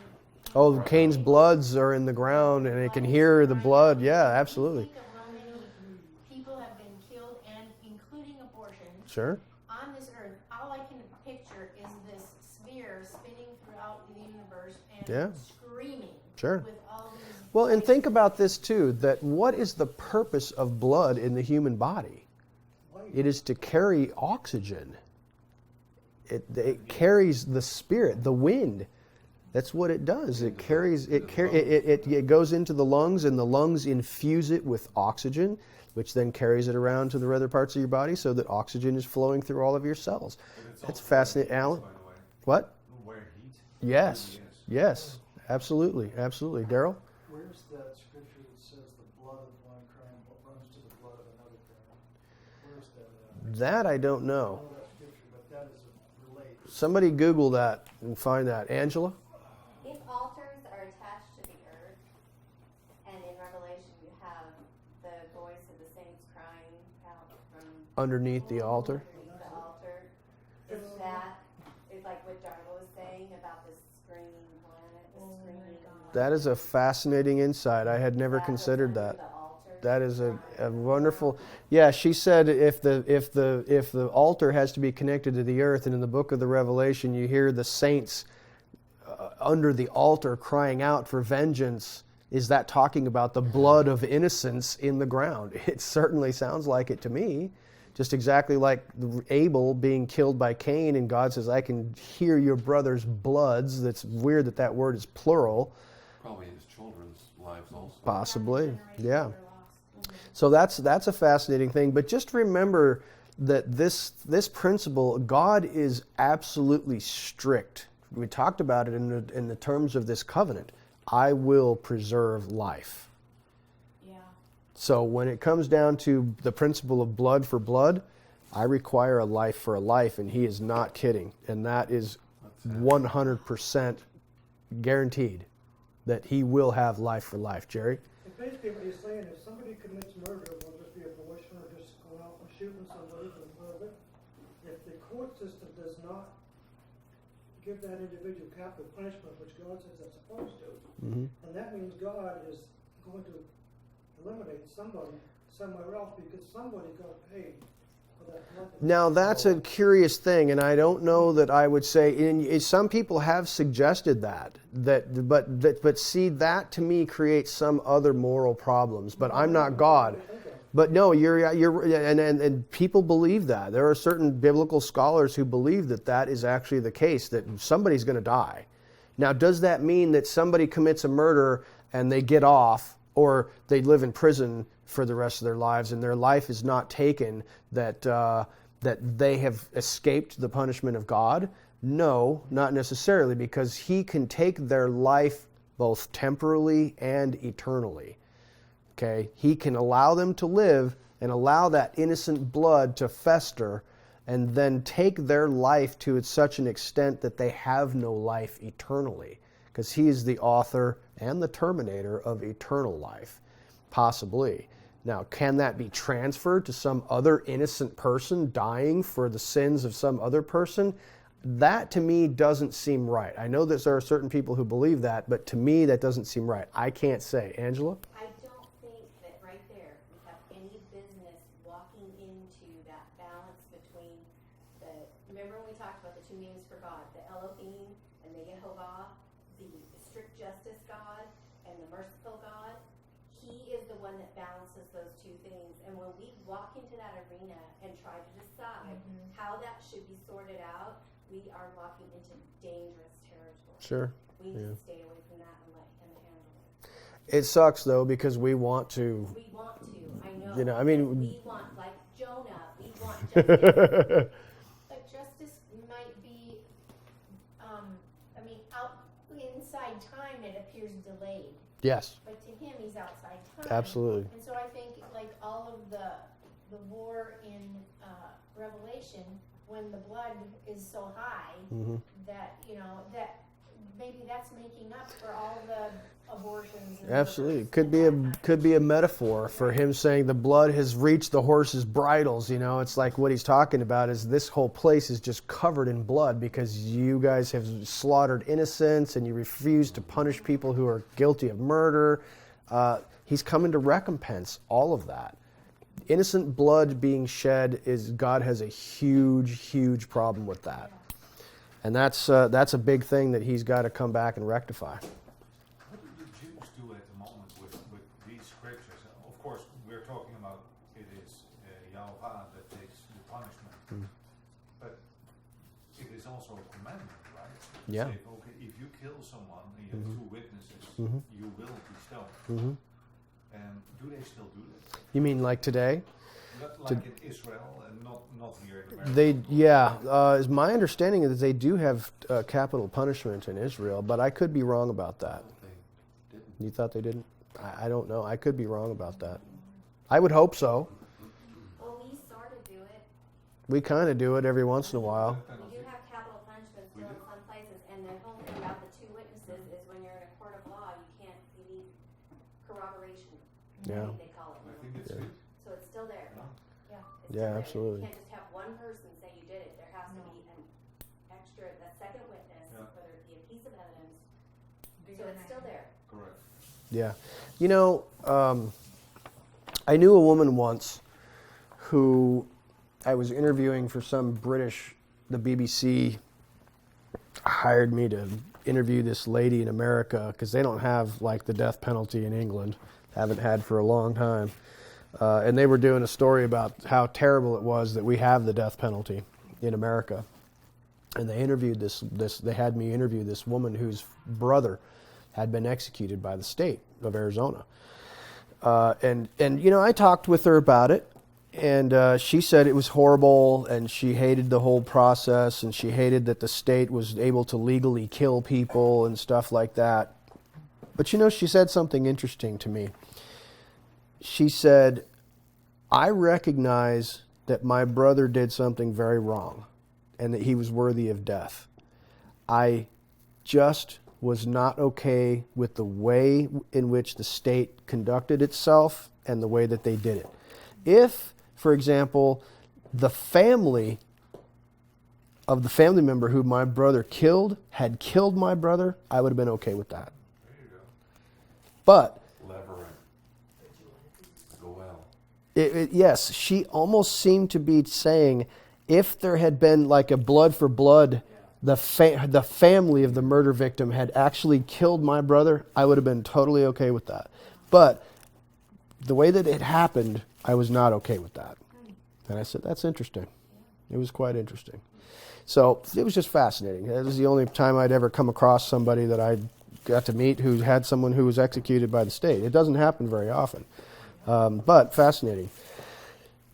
Oh, Cain's bloods are in the ground and it can hear the blood. Yeah, absolutely. Think of how many people have been killed, and including abortion, Sure. on this earth. All I can picture is this sphere spinning throughout the universe and Yeah. screaming. Sure. With all these. Well, and think about this too, that what is the purpose of blood in the human body? It is to carry oxygen. It carries the spirit, the wind. That's what it does. It carries it goes into the lungs, and the lungs infuse it with oxygen, which then carries it around to the other parts of your body so that oxygen is flowing through all of your cells. That's fascinating. Alan? By the way, What? where heat. Yes. really is. Yes. Absolutely. Absolutely. Daryl? Where's that scripture that says the blood of one crime runs to the blood of another crime? Where's that at? That I don't I know. know that scripture, but that is related. Somebody Google that and find that. Angela? If altars are attached to the earth, and in Revelation you have the voice of the saints crying out from Underneath the altar? the altar, is that is like what Darla was saying about this screaming planet, the screaming. That is a fascinating insight. I had never considered that. That is a wonderful. Yeah, she said if the altar has to be connected to the earth, and in the book of the Revelation you hear the saints under the altar crying out for vengeance, is that talking about the blood of innocents in the ground? It certainly sounds like it to me. Just exactly like Abel being killed by Cain, and God says, I can hear your brother's bloods. That's weird that word is plural. Probably his children's lives also. Possibly, yeah. So that's a fascinating thing. But just remember that this principle, God is absolutely strict. We talked about it in the terms of this covenant. I will preserve life. Yeah. So when it comes down to the principle of blood for blood, I require a life for a life, and he is not kidding. And that is 100% guaranteed that he will have life for life. Jerry? And basically what he's saying is somebody commits murder, whether it be abortion or just going out and shooting somebody or whatever, if the court system does not give that individual capital punishment, which God says it's supposed to, Mm-hmm. and that means God is going to eliminate somebody somewhere else because somebody got paid for that murder. Now that's a curious thing, and I don't know that I would say. And some people have suggested but see, that to me creates some other moral problems. But I'm not God. But no, you're and people believe that. There are certain biblical scholars who believe that is actually the case, that somebody's going to die. Now, does that mean that somebody commits a murder and they get off, or they live in prison for the rest of their lives and their life is not taken, that they have escaped the punishment of God? No, not necessarily, because he can take their life both temporally and eternally. Okay, he can allow them to live and allow that innocent blood to fester, and then take their life to such an extent that they have no life eternally, because he is the author and the terminator of eternal life, possibly. Now, can that be transferred to some other innocent person dying for the sins of some other person? That to me doesn't seem right. I know that there are certain people who believe that, but to me that doesn't seem right. I can't say. Angela? I don't think that right there we have any business walking into that balance between remember when we talked about the two names for God, the Elohim and the Yehovah, the strict justice God and the merciful God? He is the one that balances those two things. And when we walk into that arena and try to decide how that should be sorted out, we are walking into dangerous territory. Sure. We need to stay away from that and let him handle it. It sucks though, because we want to. We want to, I know. You know, I mean, we want, like Jonah, we want justice. But justice might be, out inside time it appears delayed. Yes, But to him, he's outside time. absolutely. And so I think, like all of the war in Revelation, when the blood is so high that, that maybe that's making up for all the abortions. And Absolutely. murders. Could be a metaphor for him saying the blood has reached the horses' bridles. It's like what he's talking about is this whole place is just covered in blood because you guys have slaughtered innocents and you refuse to punish people who are guilty of murder. He's coming to recompense all of that. Innocent blood being shed God has a huge, huge problem with that. And that's a big thing that he's got to come back and rectify. What do the Jews do at the moment with these scriptures? Of course, we're talking about it is Yahweh that takes the punishment. But it is also a commandment, right? Yeah. Say, okay, if you kill someone and you have two witnesses, you will be stoned. And do they still do that? You mean like today? Like in Israel and not here in America? Is my understanding is that they do have capital punishment in Israel, but I could be wrong about that. They didn't. You thought they didn't? I don't know. I could be wrong about that. I would hope so. Well, we sort of do it. We kind of do it every once in a while. We do have capital punishment still in some places, and the whole thing about the two witnesses is when you're in a court of law, you need corroboration. Yeah. They call it. I think it's good. So it's still there. Yeah. It's Yeah, still there. absolutely. You can't just have one person say you did it. There has to be an extra, a second witness, whether it be a piece of evidence. So it's still there. Correct. Yeah. I knew a woman once who I was interviewing for the BBC hired me to interview this lady in America because they don't have like the death penalty in England, haven't had for a long time. And they were doing a story about how terrible it was that we have the death penalty in America. And they interviewed they had me interview this woman whose brother had been executed by the state of Arizona. And I talked with her about it, and she said it was horrible, and she hated the whole process, and she hated that the state was able to legally kill people and stuff like that. But she said something interesting to me. She said, I recognize that my brother did something very wrong and that he was worthy of death. I just was not okay with the way in which the state conducted itself and the way that they did it. If, for example, the family of the family member who my brother killed had killed my brother, I would have been okay with that. There you go. But yes, she almost seemed to be saying, if there had been like a blood for blood, the family of the murder victim had actually killed my brother, I would have been totally okay with that. But the way that it happened, I was not okay with that. And I said, that's interesting. It was quite interesting. So it was just fascinating. It was the only time I'd ever come across somebody that I got to meet who had someone who was executed by the state. It doesn't happen very often. But fascinating.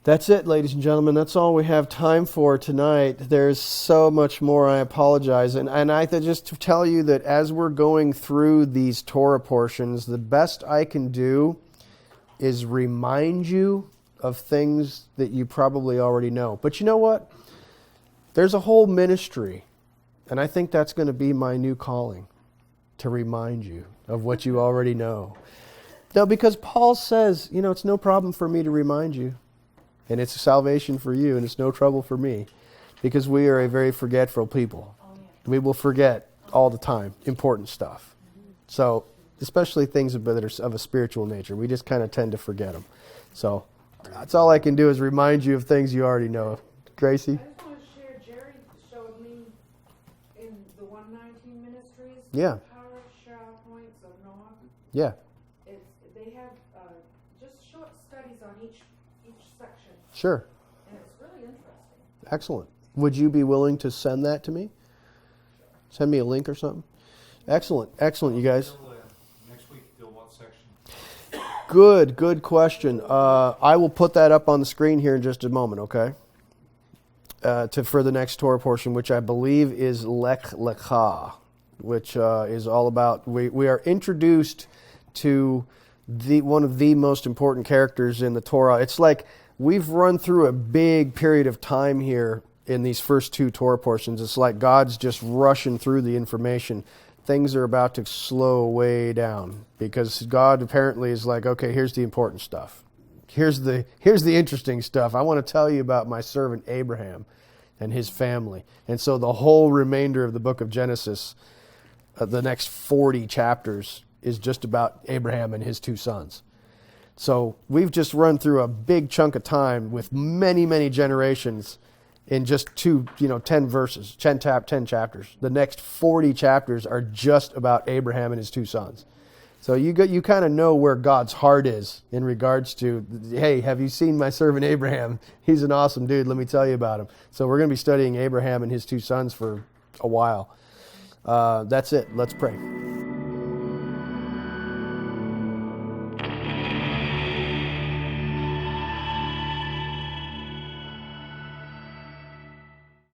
That's it, ladies and gentlemen. That's all we have time for tonight. There's so much more. I apologize. And I just to tell you that as we're going through these Torah portions, the best I can do is remind you of things that you probably already know. But you know what? There's a whole ministry, and I think that's going to be my new calling, to remind you of what you already know. No, because Paul says, it's no problem for me to remind you. And it's salvation for you, and it's no trouble for me. Because we are a very forgetful people. We will forget all the time important stuff. So, especially things that are of a spiritual nature. We just kind of tend to forget them. So, that's all I can do is remind you of things you already know. Gracie? I just want to share, Jerry showed me in the 119 Ministries, Yeah. Parashat Points of Noach. Yeah. They have just short studies on each section, Sure. and it's really interesting. Excellent. Would you be willing to send that to me? Send me a link or something? Excellent. Excellent, you guys. Next week, till what section? Good question. I will put that up on the screen here in just a moment, okay? For the next Torah portion, which I believe is Lech Lecha, which is all about, we are introduced to one of the most important characters in the Torah. It's like we've run through a big period of time here in these first two Torah portions. It's like God's just rushing through the information. Things are about to slow way down because God apparently is like, okay, here's the important stuff. Here's the interesting stuff. I want to tell you about my servant Abraham and his family. And so the whole remainder of the book of Genesis, the next 40 chapters, is just about Abraham and his two sons. So we've just run through a big chunk of time with many, many generations in just 10 verses, 10 chapters. The next 40 chapters are just about Abraham and his two sons. So you kind of know where God's heart is in regards to, hey, have you seen my servant Abraham? He's an awesome dude. Let me tell you about him. So we're going to be studying Abraham and his two sons for a while. That's it. Let's pray.